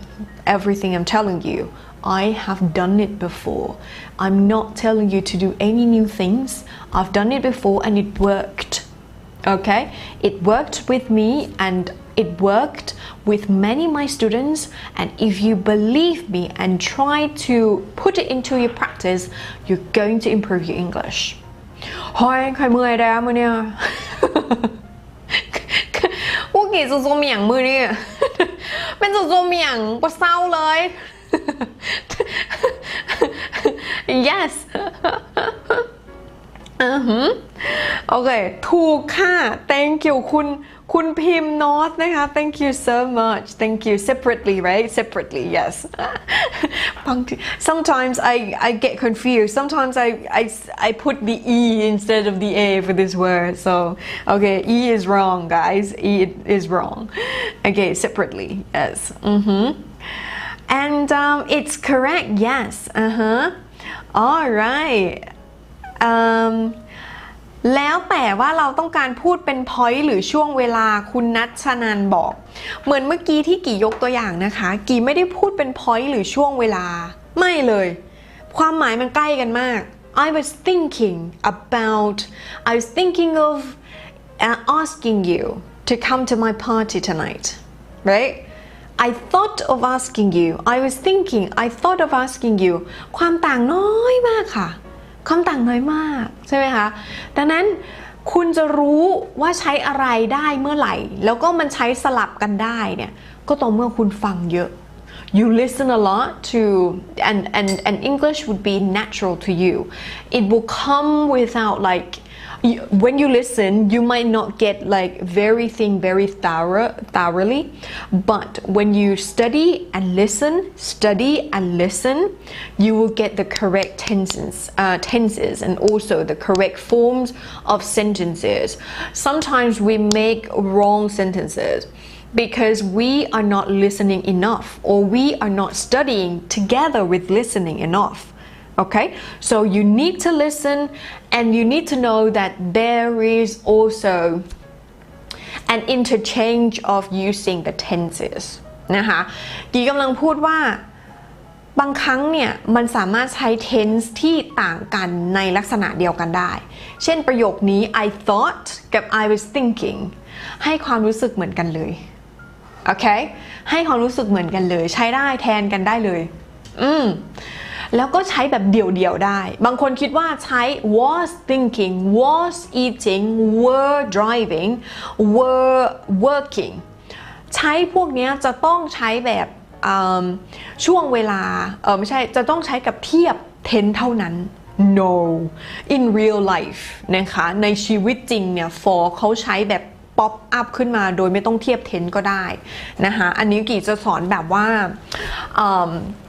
Speaker 1: everything I'm telling you, I have done it before. I'm not telling you to do any new things. I've done it before and it worked. Okay? It worked with me and it worked with many of my students, and if you believe me and try to put it into your practice, you're going to improve your English. เฮ้ยใครเมื่อยแล้วมื้อเนี่ยอู้กี่สุดๆเมียงมือนี่เป็นสุดๆเมียงปวดเศร้าเลย yes โอเคถูกค่ะ thank you คุณพิมพ์นอตนะคะ thank you so much thank you separately right separately yes sometimes I get confused sometimes I put the E instead of the A for this word so okay E is wrong guys E is wrong okay separately yes and it's correct yes all rightแล้วแต่ว่าเราต้องการพูดเป็น point หรือช่วงเวลาคุณนัชนันบอกเหมือนเมื่อกี้ที่กี่ยกตัวอย่างนะคะกี่ไม่ได้พูดเป็น point หรือช่วงเวลาไม่เลยความหมายมันใกล้กันมาก I was thinking of asking you to come to my party tonight right I thought of asking you I thought of asking you ความต่างน้อยมากค่ะความต่างน้อยมากใช่ไหมคะดังนั้นคุณจะรู้ว่าใช้อะไรได้เมื่อไหร่แล้วก็มันใช้สลับกันได้เนี่ยก็ต่อเมื่อคุณฟังเยอะ you listen a lot to and English would be natural to you it will come without like when you listen you might not get like everything very thoroughly but when you study and listen you will get the correct tenses and also the correct forms of sentences sometimes we make wrong sentences because we are not listening enough or we are not studying together with listening enough okay so you need to listen and you need to know that there is also an interchange of using the tenses นะคะกีกำลังพูดว่าบางครั้งเนี่ยมันสามารถใช้ tense ที่ต่างกันในลักษณะเดียวกันได้เช่นประโยคนี้ I thought กับ I was thinking ให้ความรู้สึกเหมือนกันเลยโอเคให้ความรู้สึกเหมือนกันเลยใช้ได้แทนกันได้เลยแล้วก็ใช้แบบเดี่ยวๆได้บางคนคิดว่าใช้ was thinking was eating were driving were working ใช้พวกนี้จะต้องใช้แบบช่วงเวลาไม่ใช่จะต้องใช้กับเทียบ tense เท่านั้น no in real life นะคะในชีวิตจริงเนี่ย for เขาใช้แบบป๊อปอัพขึ้นมาโดยไม่ต้องเทียบเทนก็ได้นะคะอันนี้กี่จะสอนแบบว่า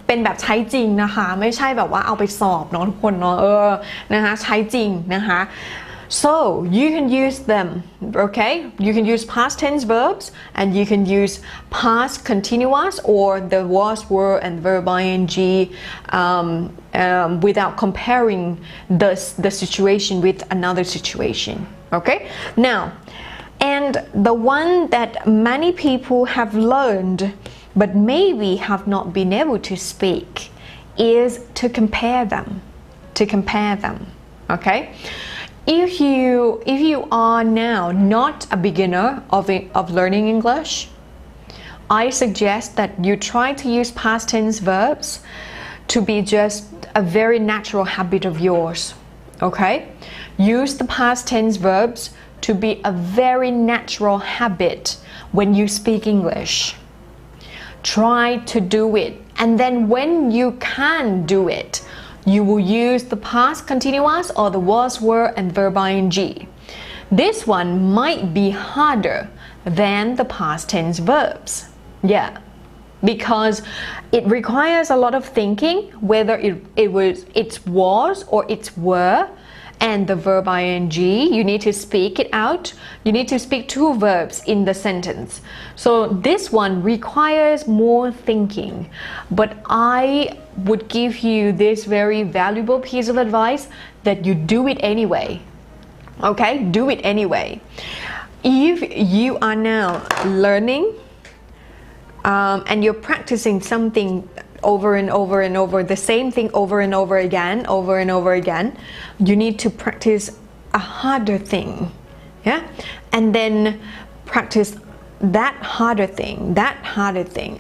Speaker 1: เป็นแบบใช้จริงนะคะไม่ใช่แบบว่าเอาไปสอบเนาะทุกคนเนาะนะคะใช้จริงนะคะ so you can use them okay you can use past tense verbs and you can use past continuous or the was were and verb ing without comparing the situation with another situation okay now and the one that many people have learned but maybe have not been able to speak is to compare them okay if you are now not a beginner of learning English I suggest that you try to use past tense verbs to be just a very natural habit of yours okay use the past tense verbs to be a very natural habit when you speak English try to do it and then when you can't do it you will use the past continuous or the was were and verb ing. This one might be harder than the past tense verbs. Yeah, because it requires a lot of thinking whether it was or it were, and the verb ing, you need to speak it out. You need to speak two verbs in the sentence. So this one requires more thinking, but I would give you this very valuable piece of advice that you do it anyway. Okay, do it anyway. If you are now learning and you're practicing something over and over and over, the same thing over and over again, you need to practice a harder thing, yeah, and then practice that harder thing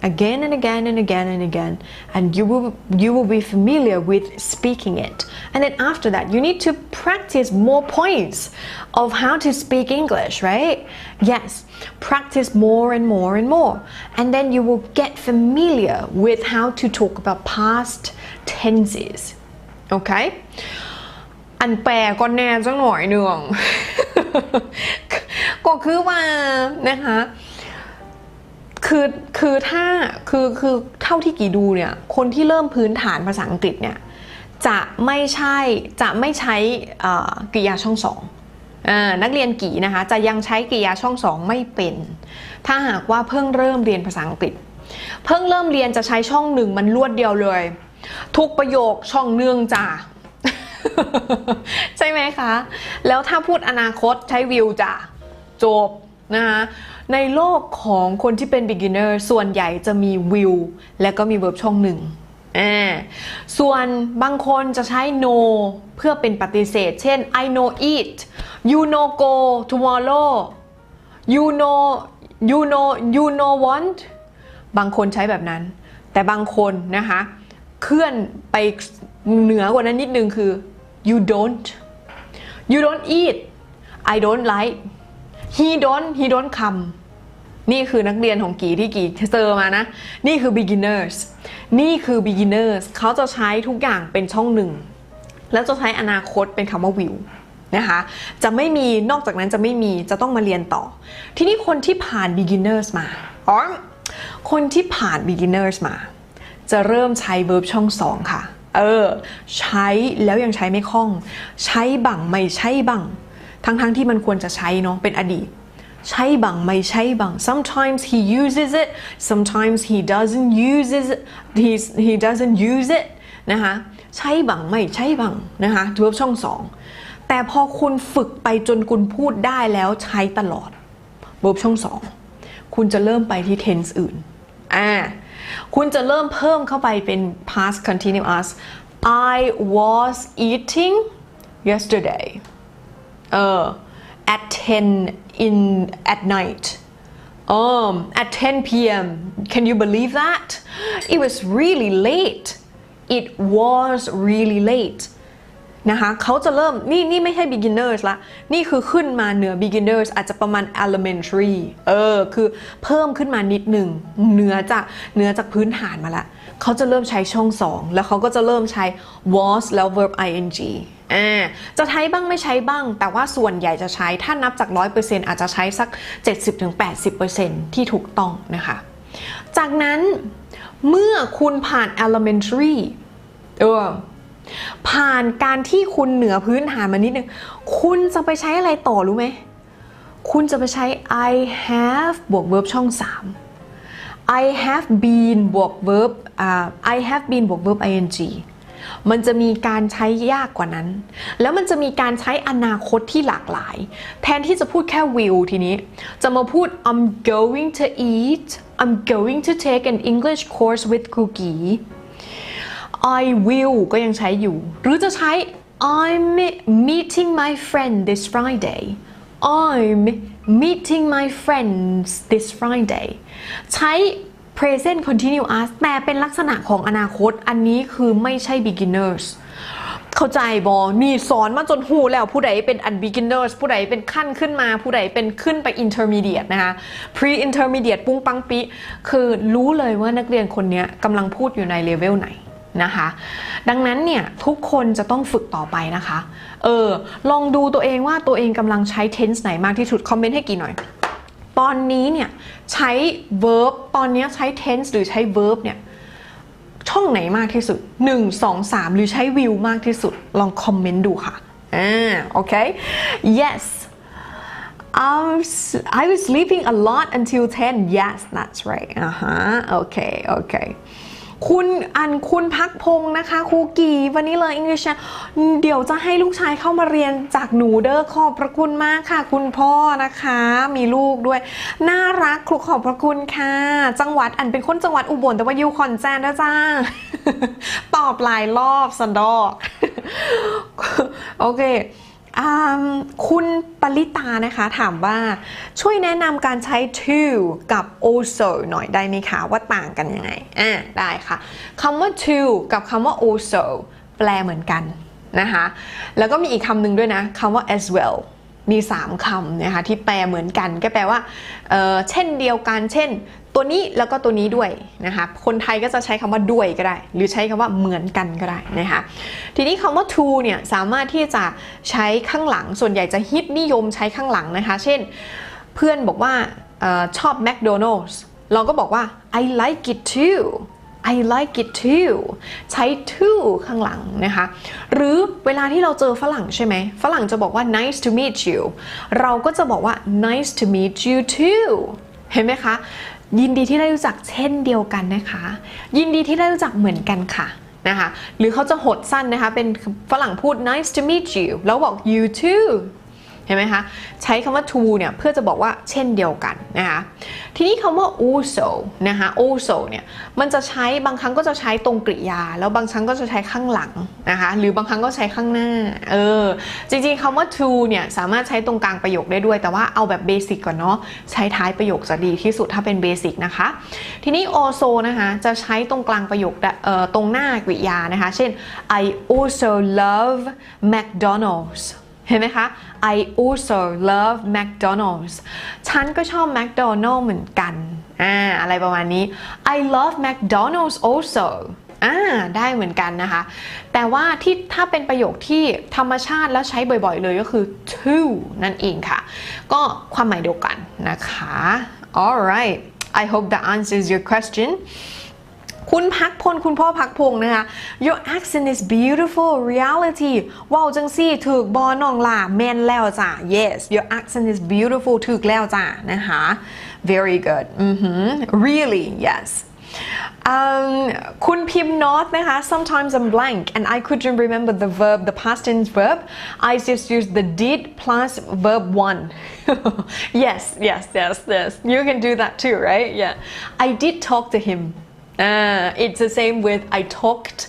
Speaker 1: again and again and again and again, and you will be familiar with speaking it. And then after that you need to practice more points of how to speak English, right? Yes, practice more and more and more, and then you will get familiar with how to talk about past tenses. Okay, อันแปลก็แน่จังหน่อยหนึ่ง ก็คือว่านะคะคือถ้าคือเท่าที่กี่ดูเนี่ยคนที่เริ่มพื้นฐานภาษาอังกฤษเนี่ยจะไม่ใช้กริยาช่องสองนักเรียนกี่นะคะจะยังใช้กริยาช่องสองไม่เป็นถ้าหากว่าเพิ่งเริ่มเรียนภาษาอังกฤษเพิ่งเริ่มเรียนจะใช้ช่องหนึ่งมันรวดเดียวเลยทุกประโยคช่องหนึ่งจ้ะ ใช่ไหมคะแล้วถ้าพูดอนาคตใช้วิวจ้ะจบนะคะในโลกของคนที่เป็น beginner ส่วนใหญ่จะมี will และก็มี verb ช่องหนึ่งส่วนบางคนจะใช้ no เพื่อเป็นปฏิเสธเช่น I know eat you know go tomorrow you know want บางคนใช้แบบนั้นแต่บางคนนะคะเคลื่อนไปเหนือกว่านั้นนิดนึงคือ you don't eat I don't like he don't come นี่คือนักเรียนของกี่ที่กี่เจอมานะนี่คือ beginners เขาจะใช้ทุกอย่างเป็นช่องหนึ่งแล้วจะใช้อนาคตเป็นคำว่า will นะคะจะไม่มีนอกจากนั้นจะไม่มีจะต้องมาเรียนต่อทีนี้คนที่ผ่าน beginners มาคนที่ผ่าน beginners มาจะเริ่มใช้ verb ช่องสองค่ะใช้แล้วยังใช้ไม่คล่องใช้บังไม่ใช้บังทั้งที่มันควรจะใช้เนาะเป็นอดีตใช้บังไม่ใช้บัง sometimes he uses it sometimes he doesn't use it นะคะใช้บังไม่ใช้บังนะคะ verb ช่องสองแต่พอคุณฝึกไปจนคุณพูดได้แล้วใช้ตลอด verb ช่องสองคุณจะเริ่มไปที่ tense อื่นคุณจะเริ่มเพิ่มเข้าไปเป็น past continuous I was eating yesterday at 10 at night at 10 p.m. Can you believe that? It was really late. It was really late. นะคะเขาจะเริ่มนี่ไม่ใช่ beginners ละนี่คือขึ้นมาเหนือ beginners อาจจะประมาณ elementary คือเพิ่มขึ้นมานิดหนึ่งเหนือจากพื้นฐานมาละเขาจะเริ่มใช้ช่องสองแล้วเขาก็จะเริ่มใช้ was แล้ว verb ing จะใช้บ้างไม่ใช้บ้างแต่ว่าส่วนใหญ่จะใช้ถ้านับจาก 100% อาจจะใช้สัก 70-80% ที่ถูกต้องนะคะจากนั้นเมื่อคุณผ่าน elementary ผ่านการที่คุณเหนือพื้นฐานมานิดนึงคุณจะไปใช้อะไรต่อรู้ไหมคุณจะไปใช้ I have บวก verb ช่อง3 I have been บวก verb I have been บวก verb ing มันจะมีการใช้ยากกว่านั้นแล้วมันจะมีการใช้อนาคตที่หลากหลายแทนที่จะพูดแค่ will ทีนี้จะมาพูด I'm going to eat I'm going to take an English course with Cookie I will ก็ยังใช้อยู่หรือจะใช้ I'm meeting my friend this Friday I'm meeting my friends this Friday ใช้ present continuous แต่เป็นลักษณะของอนาคตอันนี้คือไม่ใช่ beginners เข้าใจบอนี่สอนมาจนหูแล้วผู้ใดเป็น beginners ผู้ใดเป็นขั้นขึ้นมาผู้ใดเป็นขึ้นไป intermediate นะคะ pre intermediate ปุ้งปังปิคือรู้เลยว่านักเรียนคนนี้กำลังพูดอยู่ในเลเวลไหนนะคะดังนั้นเนี่ยทุกคนจะต้องฝึกต่อไปนะคะลองดูตัวเองว่าตัวเองกำลังใช้ tense ไหนมากที่สุดคอมเมนต์ให้กี่หน่อยตอนนี้เนี่ยใช้ verb ตอนนี้ใช้ tense หรือใช้ verb เนี่ยช่องไหนมากที่สุด1 2 3หรือใช้ will มากที่สุดลองคอมเมนต์ดูค่ะโอเค yes I was sleeping a lot until 10 yes that's right okay คุณพักพงษ์นะคะครูกีวันนี้เลย English เดี๋ยวจะให้ลูกชายเข้ามาเรียนจากหนูเด้อขอบพระคุณมากค่ะคุณพ่อนะคะมีลูกด้วยน่ารักครูขอบพระคุณค่ะจังหวัดเป็นคนจังหวัดอุบลแต่ว่าอยู่ขอนแก่นนะจ้า ตอบหลายรอบสันดอก โอเคคุณปริตานะคะถามว่าช่วยแนะนำการใช้ to กับ also หน่อยได้ไหมคะว่าต่างกันยังไงได้ค่ะคำว่า to กับคำว่า also แปลเหมือนกันนะคะแล้วก็มีอีกคำหนึ่งด้วยนะคำว่า as well มี3คำนะคะที่แปลเหมือนกันก็แปลว่าเช่นเดียวกันเช่นตัวนี้แล้วก็ตัวนี้ด้วยนะคะคนไทยก็จะใช้คำว่าด้วยก็ได้หรือใช้คำว่าเหมือนกันก็ได้นะคะทีนี้คำว่า to เนี่ยสามารถที่จะใช้ข้างหลังส่วนใหญ่จะฮิตนิยมใช้ข้างหลังนะคะเช่นเพื่อนบอกว่าชอบ McDonald's เราก็บอกว่า I like it too I like it too ใช้ to ข้างหลังนะคะหรือเวลาที่เราเจอฝรั่งใช่ไหมฝรั่งจะบอกว่า nice to meet you เราก็จะบอกว่า nice to meet you too เห็นไหมคะยินดีที่ได้รู้จักเช่นเดียวกันนะคะยินดีที่ได้รู้จักเหมือนกันค่ะนะคะหรือเขาจะหดสั้นนะคะเป็นฝรั่งพูด nice to meet you แล้วบอก you too เห็นไหมคะใช้คำว่า to เนี่ยเพื่อจะบอกว่าเช่นเดียวกันนะคะทีนี้คำว่า also นะคะ also เนี่ยมันจะใช้บางครั้งก็จะใช้ตรงกริยาแล้วบางครั้งก็จะใช้ข้างหลังนะคะหรือบางครั้งก็ใช้ข้างหน้าจริงๆคำว่า to เนี่ยสามารถใช้ตรงกลางประโยคได้ด้วยแต่ว่าเอาแบบเบสิกก่อนเนาะใช้ท้ายประโยคจะดีที่สุดถ้าเป็นเบสิกนะคะทีนี้ also นะคะจะใช้ตรงกลางประโยคตรงหน้ากริยานะคะเช่น I also love McDonald'sเห็นไหมคะ I also love McDonald's ฉันก็ชอบ McDonald's เหมือนกันอะไรประมาณนี้ I love McDonald's also ได้เหมือนกันนะคะแต่ว่าถ้าเป็นประโยคที่ธรรมชาติแล้วใช้บ่อยๆเลยก็คือ to นั่นเองค่ะก็ความหมายเดียวกันนะคะ alright I hope that answers your questionคุณพักพลคุณพ่อพักพงนะคะ Your accent is beautiful reality ว้าวจังซี่ถูกบอน้องล่ะแม่นแล้วจ้ะ Yes your accent is beautiful ถูกแล้วจ้ะนะคะ Very good Really yesคุณพิมพ์ North นะคะ Sometimes I'm blank and I couldn't remember the past tense verb I just used the did plus verb 1 yes you can do that too right yeah I did talk to him it's the same with I talked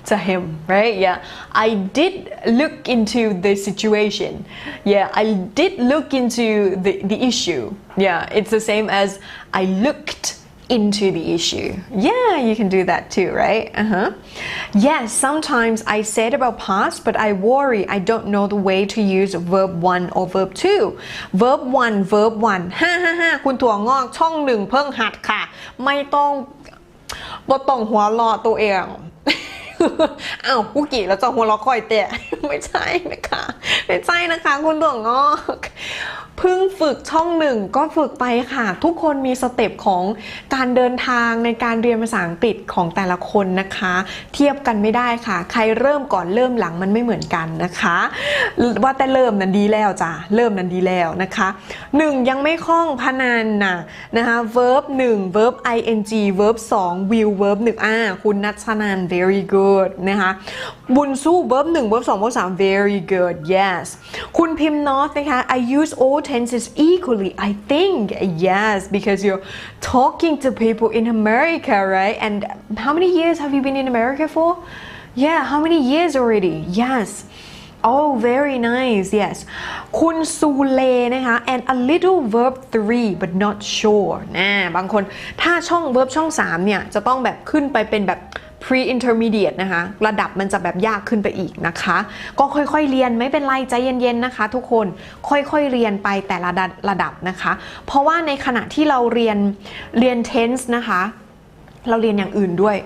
Speaker 1: to him, right? Yeah. I did look into the situation. Yeah, I did look into the issue. Yeah, it's the same as I looked into the issue. Yeah, you can do that too, right? Yes, sometimes I said about past, but I worry I don't know the way to use verb 1 or verb 2. Verb 1 คุณถั่วงอกช่องหนึ่งเพิ่งหัดค่ะไม่ต้องหัวเราะตัวเองผู้กี่แล้วจะหัวเราะคอยเตะไม่ใช่นะคะคุณถั่วงอกเพิ่งฝึกช่องหนึ่งก็ฝึกไปค่ะทุกคนมีสเต็ปของการเดินทางในการเรียนภาษาอังกฤษของแต่ละคนนะคะเทียบกันไม่ได้ค่ะใครเริ่มก่อนเริ่มหลังมันไม่เหมือนกันนะคะว่าแต่เริ่มนั้นดีแล้วจ้ะเริ่มนั้นดีแล้วนะคะ1ยังไม่คล่องพนันนะคะ verb 1 verb ing verb 2 will verb 1คุณนัชนัน very good นะคะบุญสู้ verb 1 verb 2 verb 3 very good yes คุณพิมพ์ North นะคะ I use all tenses equally I think yes because you're talking to people in America right and how many years have you been in America for yeah how many years already yes oh very nice yes คุณซูเลนะคะ and a little verb 3 but not sure บางคนถ้าช่อง verb ช่อง3เนี่ยจะต้องแบบขึ้นไปเป็นแบบ pre-intermediate นะคะระดับมันจะแบบยากขึ้นไปอีกนะคะก็ค่อยๆเรียนไม่เป็นไรใจเย็นๆนะคะทุกคนค่อยๆเรียนไปแต่ละระดับนะคะเพราะว่าในขณะที่เราเรียน tense นะคะเราเรียนอย่างอื่นด้วย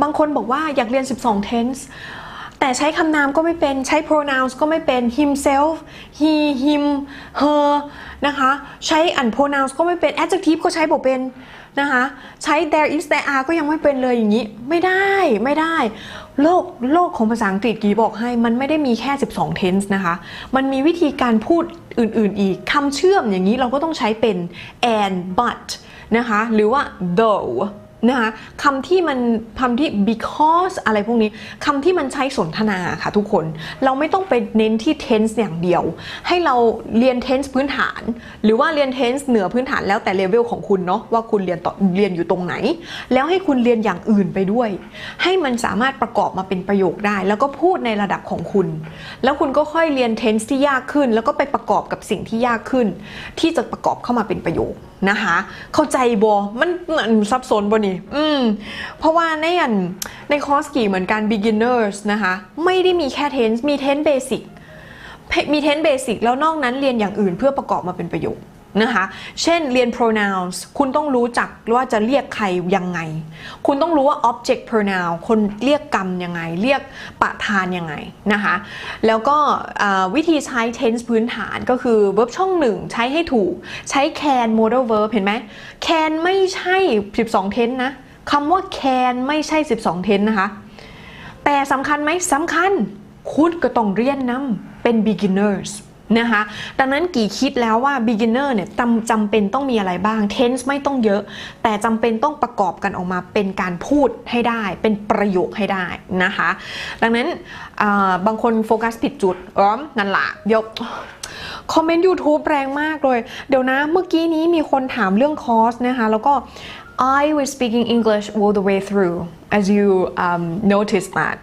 Speaker 1: บางคนบอกว่าอยากเรียน12 tense แต่ใช้คำนามก็ไม่เป็นใช้ pronouns ก็ไม่เป็น himself he him her นะคะใช้ pronouns ก็ไม่เป็น adjective ก็ใช้บ่เป็นนะคะใช้ there is there are ก็ยังไม่เป็นเลยอย่างนี้ไม่ได้โลกของภาษาอังกฤษกีบอกให้มันไม่ได้มีแค่12 tense นะคะมันมีวิธีการพูดอื่นๆอีกคำเชื่อมอย่างนี้เราก็ต้องใช้เป็น and but นะคะหรือว่า thoughนะคะคำที่because อะไรพวกนี้คำที่มันใช้สนทนาค่ะทุกคนเราไม่ต้องไปเน้นที่ tense อย่างเดียวให้เราเรียน tense พื้นฐานหรือว่าเรียน tense เหนือพื้นฐานแล้วแต่เลเวลของคุณเนาะว่าคุณเรียนอยู่ตรงไหนแล้วให้คุณเรียนอย่างอื่นไปด้วยให้มันสามารถประกอบมาเป็นประโยคได้แล้วก็พูดในระดับของคุณแล้วคุณก็ค่อยเรียน tense ที่ยากขึ้นแล้วก็ไปประกอบกับสิ่งที่ยากขึ้นที่จะประกอบเข้ามาเป็นประโยคนะคะเข้าใจบ่มันซับซ้อนบ่นี่เพราะว่าในคอร์สกี่เหมือนกัน beginners นะคะไม่ได้มีแค่ tense มี tense basic แล้วนอกนั้นเรียนอย่างอื่นเพื่อประกอบมาเป็นประโยคนะคะเช่นเรียน pronouns คุณต้องรู้จักว่าจะเรียกใครยังไงคุณต้องรู้ว่า object pronoun คนเรียกกรรมยังไงเรียกประธานยังไงนะคะแล้วก็วิธีใช้ tense พื้นฐานก็คือ verb ช่องหนึ่งใช้ให้ถูกใช้ can modal verb เห็นไหม can ไม่ใช่12 tense นะคำว่า can ไม่ใช่12 tense นะคะแต่สำคัญไหมสำคัญคุณก็ต้องเรียนนำเป็น beginnersนะคะดังนั้นกี่คิดแล้วว่า beginner เนี่ยจำเป็นต้องมีอะไรบ้าง tense ไม่ต้องเยอะแต่จำเป็นต้องประกอบกันออกมาเป็นการพูดให้ได้เป็นประโยคให้ได้นะคะดังนั้นบางคนโฟกัสผิดจุดนั่นแหละเดี๋ยวคอมเมนต์ YouTube แรงมากเลยเดี๋ยวนะเมื่อกี้นี้มีคนถามเรื่องคอร์สนะคะแล้วก็ I was speaking English all the way through as you noticed that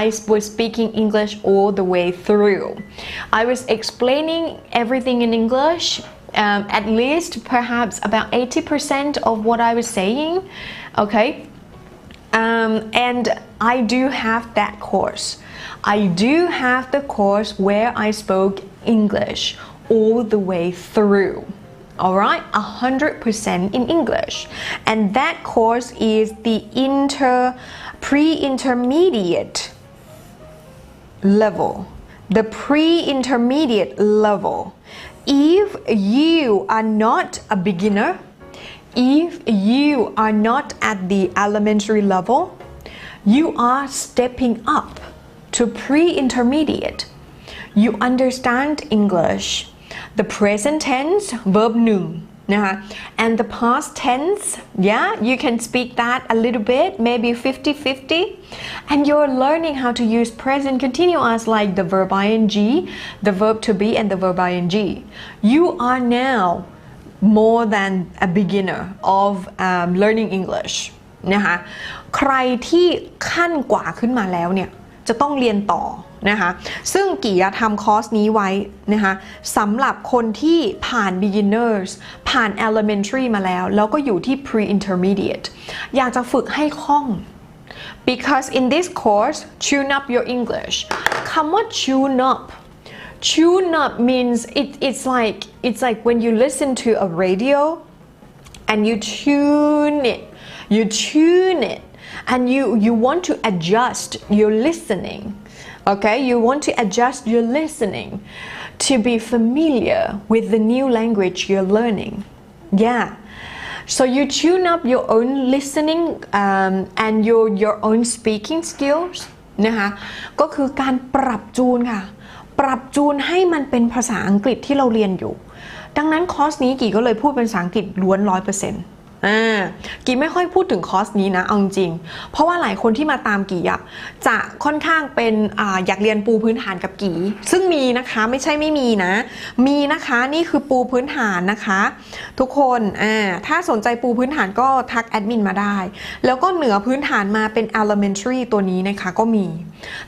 Speaker 1: I was speaking English all the way through. I was explaining everything in English, at least perhaps about 80% of what I was saying. Okay, and I do have that course. I do have the course where I spoke English all the way through. Alright, 100% in English. And that course is the pre-intermediate level, the pre-intermediate level. If you are not a beginner, if you are not at the elementary level, you are stepping up to pre-intermediate. You understand English, the present tense, verb 1 นะคะ and the past tense, yeah, you can speak that a little bit, maybe 50-50, and you're learning how to use present continuous like the verb ing, the verb to be, and the verb ing. You are now more than a beginner of learning English นะคะใครที่ขั้นกว่าขึ้นมาแล้วเนี่ยจะต้องเรียนต่อนะคะซึ่งกี่ทำคอร์สนี้ไว้นะคะสำหรับคนที่ผ่าน beginners ผ่าน elementary มาแล้วก็อยู่ที่ pre-intermediate อยากจะฝึกให้คล่อง because in this course tune up your English คำว่า tune up means it's like when you listen to a radio and you tune it and you want to adjust your listening. Okay, you want to adjust your listening to be familiar with the new language you're learning. Yeah. So you tune up your own listening and your own speaking skills นะคะก็คือการปรับจูนค่ะปรับจูนให้มันเป็นภาษาอังกฤษที่เราเรียนอยู่ดังนั้นคอร์สนี้กี่ก็เลยพูดเป็นภาษาอังกฤษล้วน 100%กี่ไม่ค่อยพูดถึงคอร์สนี้นะเอาจริงเพราะว่าหลายคนที่มาตามกี่จะค่อนข้างเป็นอยากเรียนปูพื้นฐานกับกี่ซึ่งมีนะคะไม่ใช่ไม่มีนะมีนะคะนี่คือปูพื้นฐานนะคะทุกคนถ้าสนใจปูพื้นฐานก็ทักแอดมินมาได้แล้วก็เหนือพื้นฐานมาเป็น elementary ตัวนี้นะคะก็มี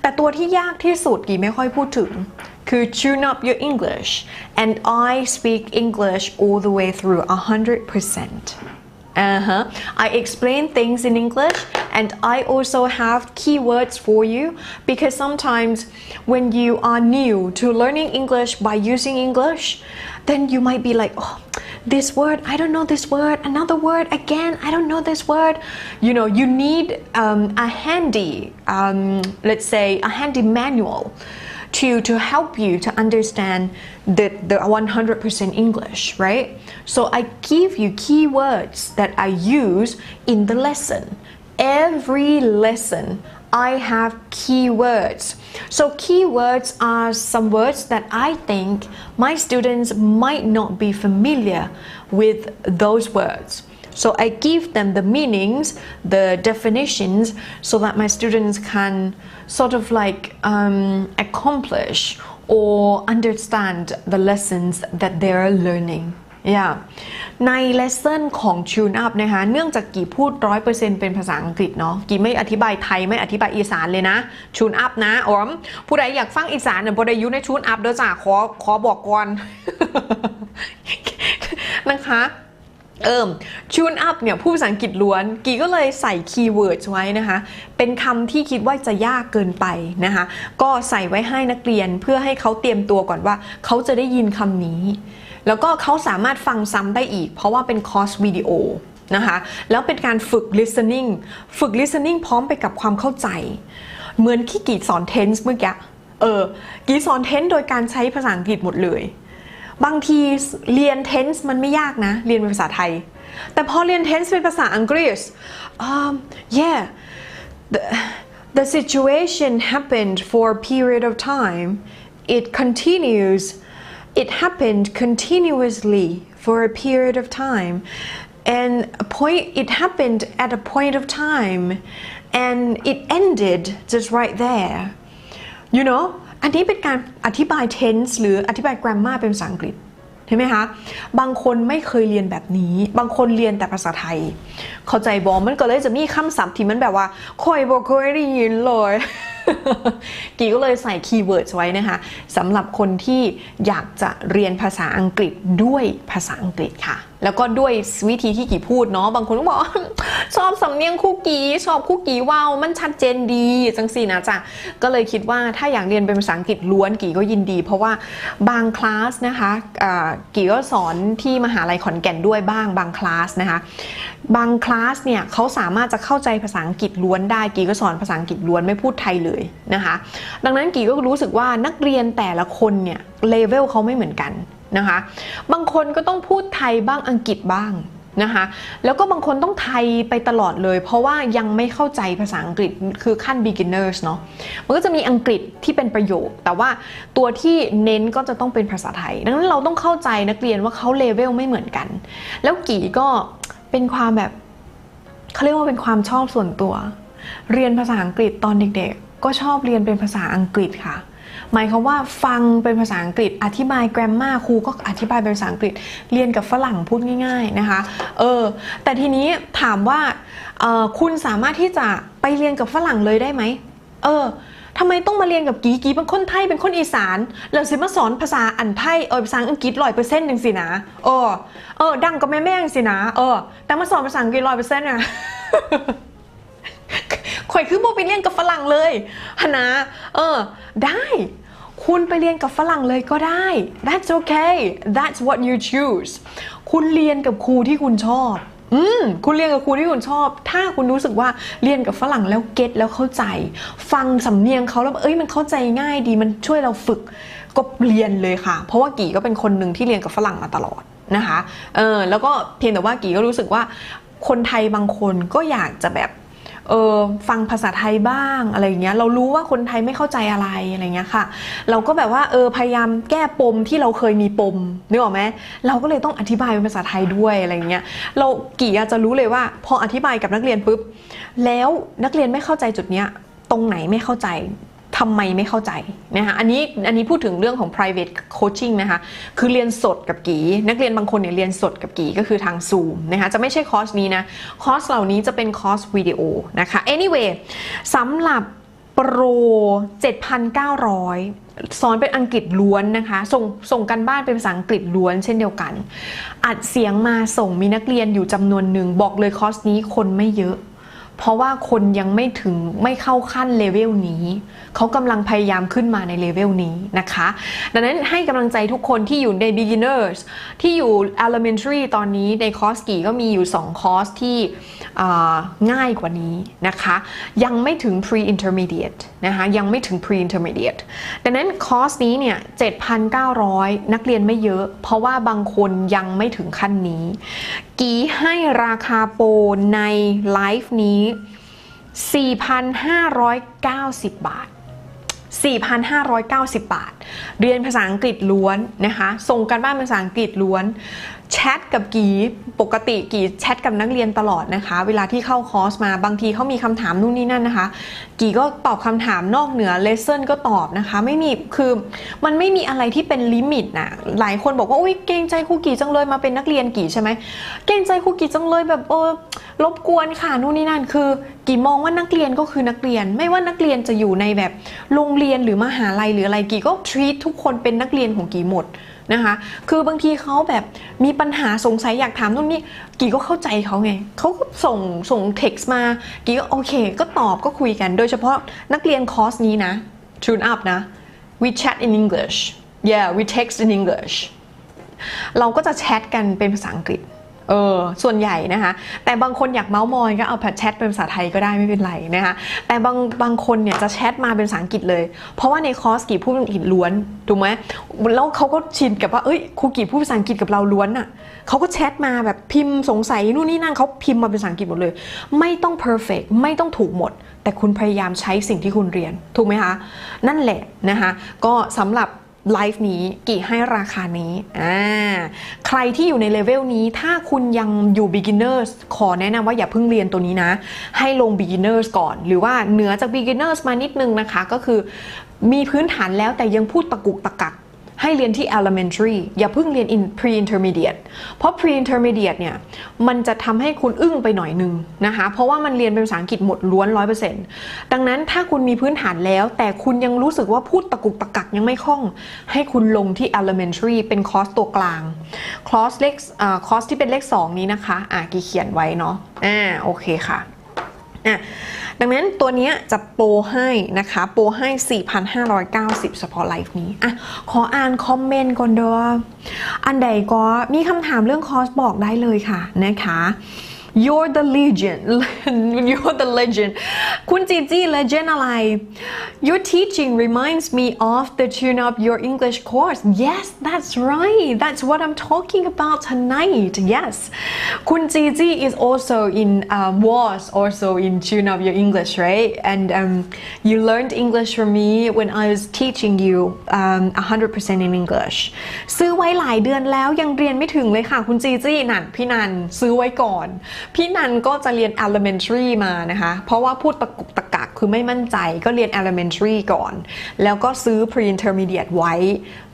Speaker 1: แต่ตัวที่ยากที่สุดกี่ไม่ค่อยพูดถึงคือ tune up your English and I speak English all the way through 100%. I explain things in English and I also have keywords for you because sometimes when you are new to learning English by using English then you might be like oh this word I don't know this word another word again I don't know this word you need a handy let's say a handy manual to help you to understand the 100% English, right? So I give you keywords that I use in the lesson. Every lesson I have keywords. So keywords are some words that I think my students might not be familiar with those words.So I give them the meanings, the definitions, so that my students can sort of like accomplish or understand the lessons that they are learning. Yeah. ใน lesson ของ Tune Up นะคะเนื่องจากกี่พูด 100% เป็นภาษาอังกฤษเนาะกี่ไม่อธิบายไทยไม่อธิบายอีสานเลยนะ Tune Up นะอ๋อผู้ใดอยากฟังอีสานเนี่ยบ่ได้อยู่ใน Tune Up เด้อจ้าขอบอกก่อน นะคะTune Up เนี่ยผู้ภาษาอังกฤษล้วนกีก็เลยใส่คีย์เวิร์ดไว้นะคะเป็นคำที่คิดว่าจะยากเกินไปนะคะก็ใส่ไว้ให้นักเรียนเพื่อให้เขาเตรียมตัวก่อนว่าเขาจะได้ยินคำนี้แล้วก็เขาสามารถฟังซ้ำได้อีกเพราะว่าเป็นคอร์สวิดีโอนะคะแล้วเป็นการฝึก listening พร้อมไปกับความเข้าใจเหมือนที่กีสอน tense เมื่อกี้กีสอน tense โดยการใช้ภาษาอังกฤษหมดเลยบางทีเรียน tense มันไม่ยากนะเรียนเป็นภาษาไทยแต่พอเรียน tense เป็นภาษาอังกฤษyeah the situation happened for a period of time it happened continuously for a period of time and it happened at a point of time and it ended just right there you knowอันนี้เป็นการอธิบาย tense หรืออธิบาย grammar เป็นภาษาอังกฤษเห็นไหมคะบางคนไม่เคยเรียนแบบนี้บางคนเรียนแต่ภาษาไทยเข้าใจบอมันก็เลยจะมีคำศัพท์ที่มันแบบว่าค่อยบอกเคยได้ยินเลยกีก็เลยใส่คีย์เวิร์ดไว้นะคะสำหรับคนที่อยากจะเรียนภาษาอังกฤษด้วยภาษาอังกฤษค่ะแล้วก็ด้วยวิธีที่กีพูดเนาะบางคนก็บอกชอบสำเนียงคู่กีชอบคู่กีว้าวมันชัดเจนดีจังสินะจ๊ะก็เลยคิดว่าถ้าอยากเรียนเป็นภาษาอังกฤษล้วนกีก็ยินดีเพราะว่าบางคลาสนะคะกีก็สอนที่มหาลัยขอนแก่นด้วยบางคลาสนะคะบางคลาสเนี่ยเขาสามารถจะเข้าใจภาษาอังกฤษล้วนได้กีก็สอนภาษาอังกฤษล้วนไม่พูดไทยเลยนะคะดังนั้นกีก็รู้สึกว่านักเรียนแต่ละคนเนี่ยเลเวลเขาไม่เหมือนกันนะคะบางคนก็ต้องพูดไทยบ้างอังกฤษบ้างนะคะแล้วก็บางคนต้องไทยไปตลอดเลยเพราะว่ายังไม่เข้าใจภาษาอังกฤษคือขั้น beginners เนาะมันก็จะมีอังกฤษที่เป็นประโยคแต่ว่าตัวที่เน้นก็จะต้องเป็นภาษาไทยดังนั้นเราต้องเข้าใจนักเรียนว่าเขาเลเวลไม่เหมือนกันแล้วกี่ก็เป็นความแบบเขาเรียกว่าเป็นความชอบส่วนตัวเรียนภาษาอังกฤษตอนเด็กๆก็ชอบเรียนเป็นภาษาอังกฤษค่ะหมายความว่าฟังเป็นภาษาอังกฤษอธิบาย grammar ครูก็อธิบายเป็นภาษาอังกฤษเรียนกับฝรั่งพูดง่ายๆนะคะแต่ทีนี้ถามว่าคุณสามารถที่จะไปเรียนกับฝรั่งเลยได้ไหมทำไมต้องมาเรียนกับกีเป็นคนไทยเป็นคนอีสานแล้วสิมาสอนภาษาอันไทยภาษาอังกฤษ 100% จังสินะดังกับแม่ๆจังสินะแต่มาสอนภาษาอังกฤษ 100% นะข่อยคือโมไปเรียนกับฝรั่งเลยนะได้คุณไปเรียนกับฝรั่งเลยก็ได้ that's okay that's what you choose คุณเรียนกับครูที่คุณชอบคุณเรียนกับครูที่คุณชอบถ้าคุณรู้สึกว่าเรียนกับฝรั่งแล้วเก็ตแล้วเข้าใจฟังสำเนียงเขาแล้วมันเข้าใจง่ายดีมันช่วยเราฝึกก็เรียนเลยค่ะเพราะว่ากี่ก็เป็นคนหนึ่งที่เรียนกับฝรั่งมาตลอดนะคะแล้วก็เพียงแต่ว่ากี่ก็รู้สึกว่าคนไทยบางคนก็อยากจะแบบฟังภาษาไทยบ้างอะไรอย่างเงี้ยเรารู้ว่าคนไทยไม่เข้าใจอะไรอะไรเงี้ยค่ะเราก็แบบว่าพยายามแก้ปมที่เราเคยมีปมนึกออกไหมเราก็เลยต้องอธิบายเป็นภาษาไทยด้วยอะไรเงี้ยเรากี่จะรู้เลยว่าพออธิบายกับนักเรียนปุ๊บแล้วนักเรียนไม่เข้าใจจุดเนี้ยตรงไหนไม่เข้าใจทำไมไม่เข้าใจนะคะอันนี้พูดถึงเรื่องของ private coaching นะคะคือเรียนสดกับกีนักเรียนบางคนเนี่ยเรียนสดกับกีก็คือทาง Zoom นะคะจะไม่ใช่คอร์สนี้นะคอร์สเหล่านี้จะเป็นคอร์สวิดีโอนะคะ anyway สำหรับโป โปร 7,900 สอนเป็นอังกฤษล้วนนะคะส่งกันบ้านเป็นภาษาอังกฤษล้วนเช่นเดียวกันอัดเสียงมาส่งมีนักเรียนอยู่จำนวนหนึ่งบอกเลยคอร์สนี้คนไม่เยอะเพราะว่าคนยังไม่เข้าขั้นเลเวลนี้เขากำลังพยายามขึ้นมาในเลเวลนี้นะคะดังนั้นให้กำลังใจทุกคนที่อยู่ใน beginners ที่อยู่ elementary ตอนนี้ในคอร์สกี่ก็มีอยู่2คอร์สที่ง่ายกว่านี้นะคะยังไม่ถึง pre intermediate นะคะยังไม่ถึง pre intermediate ดังนั้นคอร์สนี้เนี่ย 7,900 นักเรียนไม่เยอะเพราะว่าบางคนยังไม่ถึงขั้นนี้กี่ให้ราคาโปรในไลฟ์นี้ 4,590 บาท 4,590 บาทเรียนภาษาอังกฤษล้วนนะคะส่งกันบ้านภาษาอังกฤษล้วนแชทกับกี่ปกติกี่แชทกับนักเรียนตลอดนะคะเวลาที่เข้าคอร์สมาบางทีเขามีคำถามนู่นนี่นั่นนะคะกี่ก็ตอบคำถามนอกเหนือเลสเซ่นก็ตอบนะคะไม่มีคือมันไม่มีอะไรที่เป็นลิมิตนะหลายคนบอกว่าอุ๊ยเกรงใจครูกี่จังเลยมาเป็นนักเรียนกี่ใช่ไหมเกรงใจครูกี่จังเลยแบบรบกวนค่ะนู่นนี่นั่นคือกี่มองว่านักเรียนก็คือนักเรียนไม่ว่านักเรียนจะอยู่ในแบบโรงเรียนหรือมหาลัยหรืออะไรกี่ก็ treat ทุกคนเป็นนักเรียนของกี่หมดนะคะคือบางทีเขาแบบมีปัญหาสงสัยอยากถามนู่นนี่กี่ก็เข้าใจเขาไงเขาก็ส่ง text มากี่ก็โอเคก็ตอบก็คุยกันโดยเฉพาะนักเรียนคอร์สนี้นะ tune up นะ we chat in English yeah we text in English เราก็จะแชทกันเป็นภาษาอังกฤษส่วนใหญ่นะคะแต่บางคนอยากเมาส์มอยก็เอาแชทเป็นภาษาไทยก็ได้ไม่เป็นไรนะคะแต่บางคนเนี่ยจะแชทมาเป็นภาษาอังกฤษเลยเพราะว่าในคอร์สกี่พูดอังกฤษล้วนถูกไหมแล้วเขาก็ชินกับว่าครูกี่พูดภาษาอังกฤษกับเราล้วนอ่ะเขาก็แชทมาแบบพิมพ์สงสัยนู่นนี่นั่นเขาพิมพ์มาเป็นภาษาอังกฤษหมดเลยไม่ต้อง perfect ไม่ต้องถูกหมดแต่คุณพยายามใช้สิ่งที่คุณเรียนถูกไหมคะนั่นแหละนะคะก็สำหรับไลฟ์นี้กี่ให้ราคานี้ใครที่อยู่ในเลเวลนี้ถ้าคุณยังอยู่ beginners ขอแนะนำว่าอย่าเพิ่งเรียนตัวนี้นะให้ลง beginners ก่อนหรือว่าเหนือจาก beginners มานิดนึงนะคะก็คือมีพื้นฐานแล้วแต่ยังพูดตะกุกตะกักให้เรียนที่ elementary อย่าเพิ่งเรียน pre intermediate เพราะ pre intermediate เนี่ยมันจะทำให้คุณอึ้งไปหน่อยนึงนะคะเพราะว่ามันเรียนเป็นภาษาอังกฤษหมดล้วน 100% ดังนั้นถ้าคุณมีพื้นฐานแล้วแต่คุณยังรู้สึกว่าพูดตะกุกตะกักยังไม่คล่องให้คุณลงที่ elementary เป็นคอร์สตัวกลางคอร์สที่เป็นเลข2นี้นะคะกี่เขียนไว้เนาะโอเคค่ะดังนั้นตัวนี้จะโปรให้นะคะโปรให้ 4,590 เฉพาะไลฟ์นี้ขออ่านคอมเมนต์ก่อนเด้ออันใดก็มีคำถามเรื่องคอร์สบอกได้เลยค่ะนะคะ You're the legend You're the legend คุณจีจี้ legend อะไร Your teaching reminds me of the tune up your English course Yes that's right that's what I'm talking about tonight Yes คุณจีจี้ is also in was also in tune up your English right and you learned English from me when I was teaching you 100% in English ซื้อไว้หลายเดือนแล้วยังเรียนไม่ถึงเลยค่ะคุณจีจี้นั่นพี่นันซื้อไว้ก่อนพี่นันก็จะเรียน elementary มานะคะเพราะว่าพูดตะกุกตะกักคือไม่มั่นใจก็เรียน elementary ก่อนแล้วก็ซื้อ pre intermediate ไว้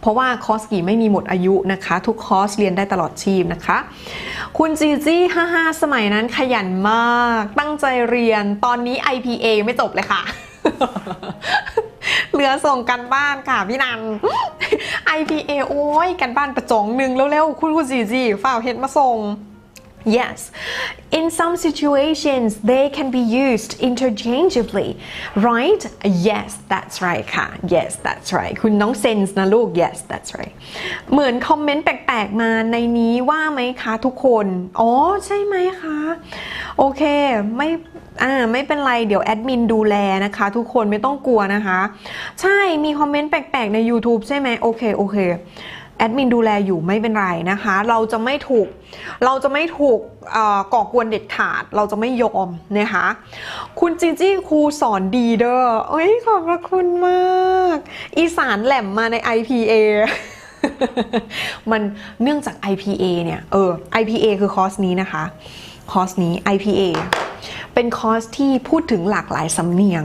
Speaker 1: เพราะว่าคอร์สกี่ไม่มีหมดอายุนะคะทุกคอร์สเรียนได้ตลอดชีพนะคะคุณจีจี้55สมัยนั้นขยันมากตั้งใจเรียนตอนนี้ IPA ไม่จบเลยค่ะ เหลือส่งกันบ้านค่ะพี่นัน IPA โอ้ยกันบ้านประจงหนึ่งเร็วๆคุณจีจี้ฝ่าวเฮ็ดมาส่งYes, in some situations they can be used interchangeably, right? Yes, that's right ค่ะ Yes, that's right คุณน้องเซนส์นะลูก Yes, that's right เหมือนคอมเมนต์แปลกๆมาในนี้ว่าไหมคะทุกคนใช่ไหมคะโอเคไม่เป็นไรเดี๋ยวแอดมินดูแลนะคะทุกคนไม่ต้องกลัวนะคะใช่มีคอมเมนต์แปลกๆใน YouTube ใช่ไหมโอเคแอดมินดูแลอยู่ไม่เป็นไรนะคะเราจะไม่ถูกก่อกวนเด็ดขาดเราจะไม่ยอมนะคะคุณจีจี้ครูสอนดีเด้อขอบพระคุณมากอีสานแหลมมาใน IPA มันเนื่องจาก IPA เนี่ยIPA คือคอร์สนี้นะคะคอร์สนี้ IPA เป็นคอร์สที่พูดถึงหลากหลายสำเนียง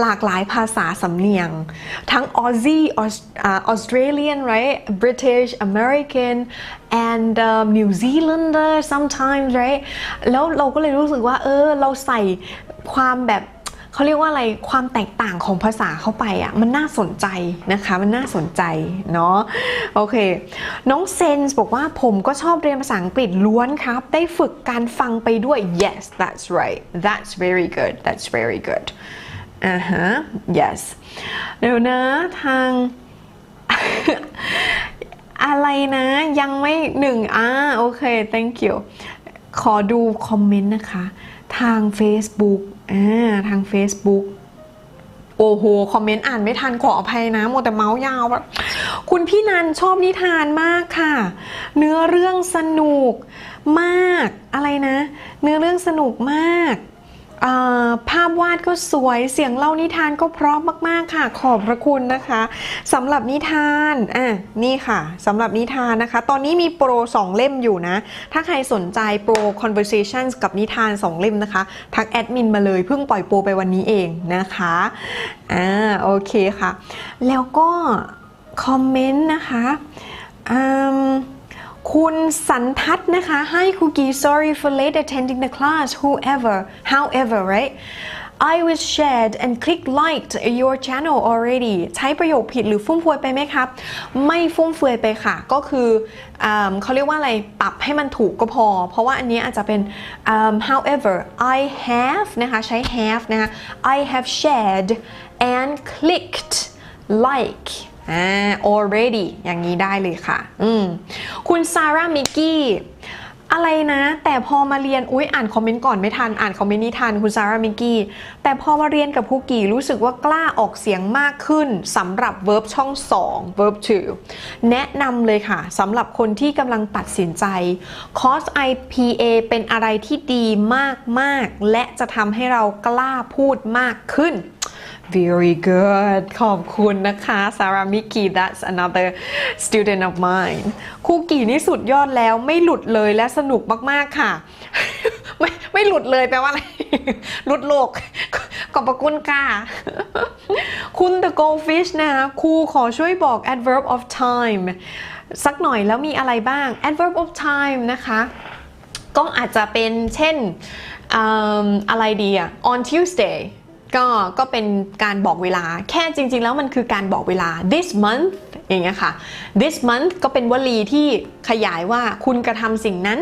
Speaker 1: หลากหลายภาษาสำเนียงทั้ง Aussie Australian right British American and New Zealander sometimes right แล้วเราก็เลยรู้สึกว่าเราใส่ความแบบ เขาเรียกว่าอะไรความแตกต่างของภาษาเข้าไปอ่ะมันน่าสนใจนะคะมันน่าสนใจเนาะโอเคน้องเซนส์บอกว่าผมก็ชอบเรียนภาษาอังกฤษล้วนครับได้ฝึกการฟังไปด้วย yes that's right that's very good that's very good yes เดี๋ยวนะทาง อะไรนะยังไม่โอเค thank you ขอดูคอมเมนต์นะคะทาง Facebook ทาง Facebook โอ้โหคอมเมนต์อ่านไม่ทันขออภัยนะหมดแต่เมาส์ยาวแบบคุณพี่นันชอบนิทานมากค่ะเนื้อเรื่องสนุกมากอะไรนะเนื้อเรื่องสนุกมากภาพวาดก็สวยเสียงเล่านิทานก็เพราะมากๆค่ะขอบพระคุณนะคะสำหรับนิทานนี่ค่ะสำหรับนิทานนะคะตอนนี้มีโปร2เล่มอยู่นะถ้าใครสนใจโปร conversations กับนิทาน2เล่มนะคะทักแอดมินมาเลยเพิ่งปล่อยโปรไปวันนี้เองนะคะโอเคค่ะแล้วก็คอมเมนต์นะคะคุณสันทัศน์นะคะ Hi Cookie sorry for late attending the class however right I was shared and clicked liked your channel already ใช้ประโยคผิดหรือฟุ่มเฟือยไปไหมครับไม่ฟุ่มเฟือยไปค่ะก็คือเขาเรียกว่าอะไรปรับให้มันถูกก็พอเพราะว่าอันนี้อาจจะเป็นhowever I have นะคะใช้ have นะคะ I have shared and clicked like already อย่างนี้ได้เลยค่ะคุณซาร่ามิกกี้อะไรนะแต่พอมาเรียนอ่านคอมเมนต์ก่อนไม่ทันอ่านคอมเมนต์นี้ทันคุณซาร่ามิกกี้แต่พอมาเรียนกับคุกกี้รู้สึกว่ากล้าออกเสียงมากขึ้นสำหรับ verb ช่อง2 verb 2แนะนำเลยค่ะสำหรับคนที่กำลังตัดสินใจคอร์ส IPA เป็นอะไรที่ดีมากๆและจะทำให้เรากล้าพูดมากขึ้นVery good ขอบคุณนะคะซารามิกิ that's another student of mine คุกกี้นี่สุดยอดแล้วไม่หลุดเลยและสนุกมากๆค่ะ ไม่หลุดเลยแปลว่าอะไร หลุดโลก ขอบคุณค่ะ คุณ the goldfish นะคะครูขอช่วยบอก adverb of time สักหน่อยแล้วมีอะไรบ้าง adverb of time นะคะก็อาจจะเป็นเช่นอะไรดีon Tuesdayก็เป็นการบอกเวลาแค่จริงๆแล้วมันคือการบอกเวลา this month อย่างเงี้ยค่ะ this month ก็เป็นวลีที่ขยายว่าคุณกระทำสิ่งนั้น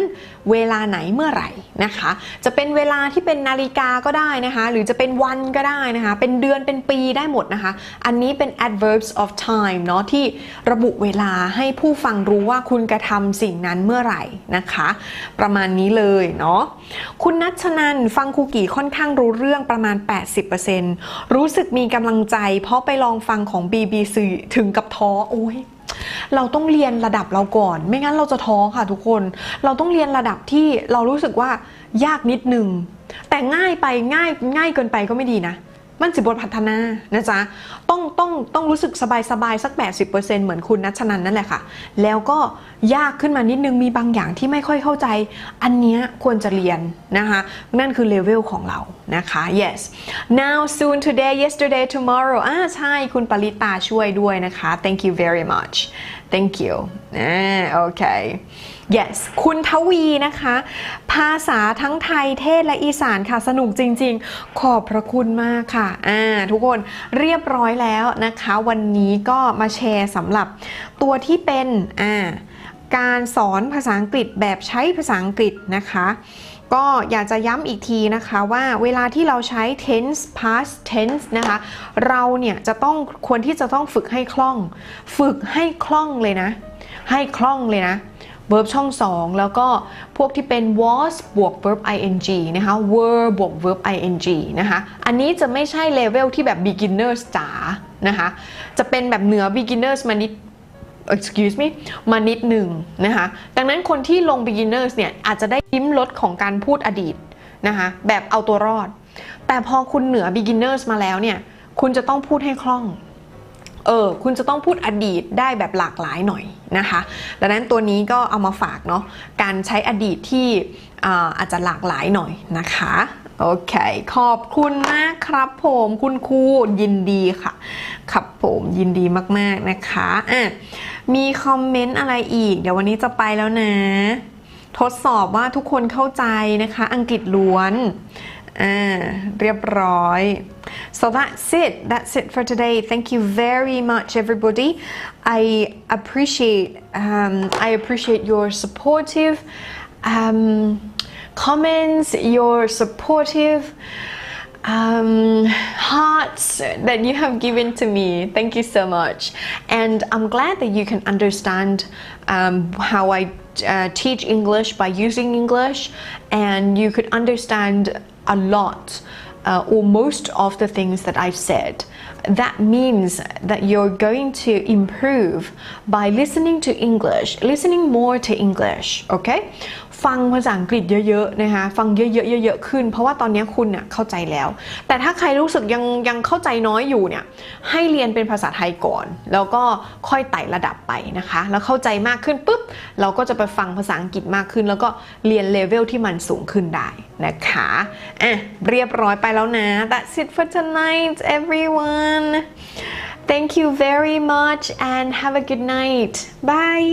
Speaker 1: เวลาไหนเมื่อไหร่นะคะจะเป็นเวลาที่เป็นนาฬิกาก็ได้นะคะหรือจะเป็นวันก็ได้นะคะเป็นเดือนเป็นปีได้หมดนะคะอันนี้เป็น adverbs of time เนาะที่ระบุเวลาให้ผู้ฟังรู้ว่าคุณกระทำสิ่งนั้นเมื่อไหร่นะคะประมาณนี้เลยเนาะคุณนัชนันฟังครูกี่ค่อนข้างรู้เรื่องประมาณ 80% รู้สึกมีกำลังใจเพราะไปลองฟังของ BBC ถึงกับท้อเราต้องเรียนระดับเราก่อนไม่งั้นเราจะท้อค่ะทุกคนเราต้องเรียนระดับที่เรารู้สึกว่ายากนิดนึงแต่ง่ายไปง่ายเกินไปก็ไม่ดีนะมันสิบทพัฒนานะจ๊ะต้องรู้สึกสบายสัก 80% เหมือนคุณนัชนันนั่นแหละค่ะแล้วก็ยากขึ้นมานิดนึงมีบางอย่างที่ไม่ค่อยเข้าใจอันเนี้ยควรจะเรียนนะคะนั่นคือเลเวลของเรานะคะ yes now soon today yesterday tomorrow ใช่คุณปริตาช่วยด้วยนะคะ thank you very much thank you โอเค yes คุณทวีนะคะภาษาทั้งไทยเทศและอีสานค่ะสนุกจริงๆขอบพระคุณมากค่ะทุกคนเรียบร้อยแล้วนะคะวันนี้ก็มาแชร์สำหรับตัวที่เป็นการสอนภาษาอังกฤษแบบใช้ภาษาอังกฤษนะคะก็อยากจะย้ำอีกทีนะคะว่าเวลาที่เราใช้ tense past tense นะคะเราเนี่ยควรที่จะต้องฝึกให้คล่องเลยนะให้คล่องเลยนะ verb ช่อง2แล้วก็พวกที่เป็น was บวก verb ing นะคะ were บวก verb ing นะคะอันนี้จะไม่ใช่เลเวลที่แบบ beginners จ๋านะคะจะเป็นแบบเหนือ beginners มานิดหนึ่งนะคะดังนั้นคนที่ลง beginners เนี่ยอาจจะได้ลิ้มรสของการพูดอดีตนะคะแบบเอาตัวรอดแต่พอคุณเหนือ beginners มาแล้วเนี่ยคุณจะต้องพูดให้คล่องคุณจะต้องพูดอดีตได้แบบหลากหลายหน่อยนะคะดังนั้นตัวนี้ก็เอามาฝากเนาะการใช้อดีตที่อาจจะหลากหลายหน่อยนะคะโอเคขอบคุณมากครับผมคุณครูยินดีค่ะครับผมยินดีมากๆนะคะมีคอมเมนต์อะไรอีกเดี๋ยววันนี้จะไปแล้วนะทดสอบว่าทุกคนเข้าใจนะคะอังกฤษล้วนเรียบร้อย So that's it for today. Thank you very much, everybody. I appreciate your supportive comments, your supportive hearts that you have given to me. Thank you so much, and I'm glad that you can understand how I teach English by using English, and you could understand a lot or most of the things that I've said. That means that you're going to improve by listening to English, listening more to English, okay? ฟังภาษาอังกฤษเยอะๆนะคะฟังเยอะๆขึ้นเพราะว่าตอนนี้คุณเนี่ยเข้าใจแล้วแต่ถ้าใครรู้สึกยังเข้าใจน้อยอยู่เนี่ยให้เรียนเป็นภาษาไทยก่อนแล้วก็ค่อยไต่ระดับไปนะคะแล้วเข้าใจมากขึ้นปุ๊บเราก็จะไปฟังภาษาอังกฤษมากขึ้นแล้วก็เรียนเลเวลที่มันสูงขึ้นได้นะคะเรียบร้อยไปแล้วนะ That's it for tonight everyone Thank you very much and have a good night Bye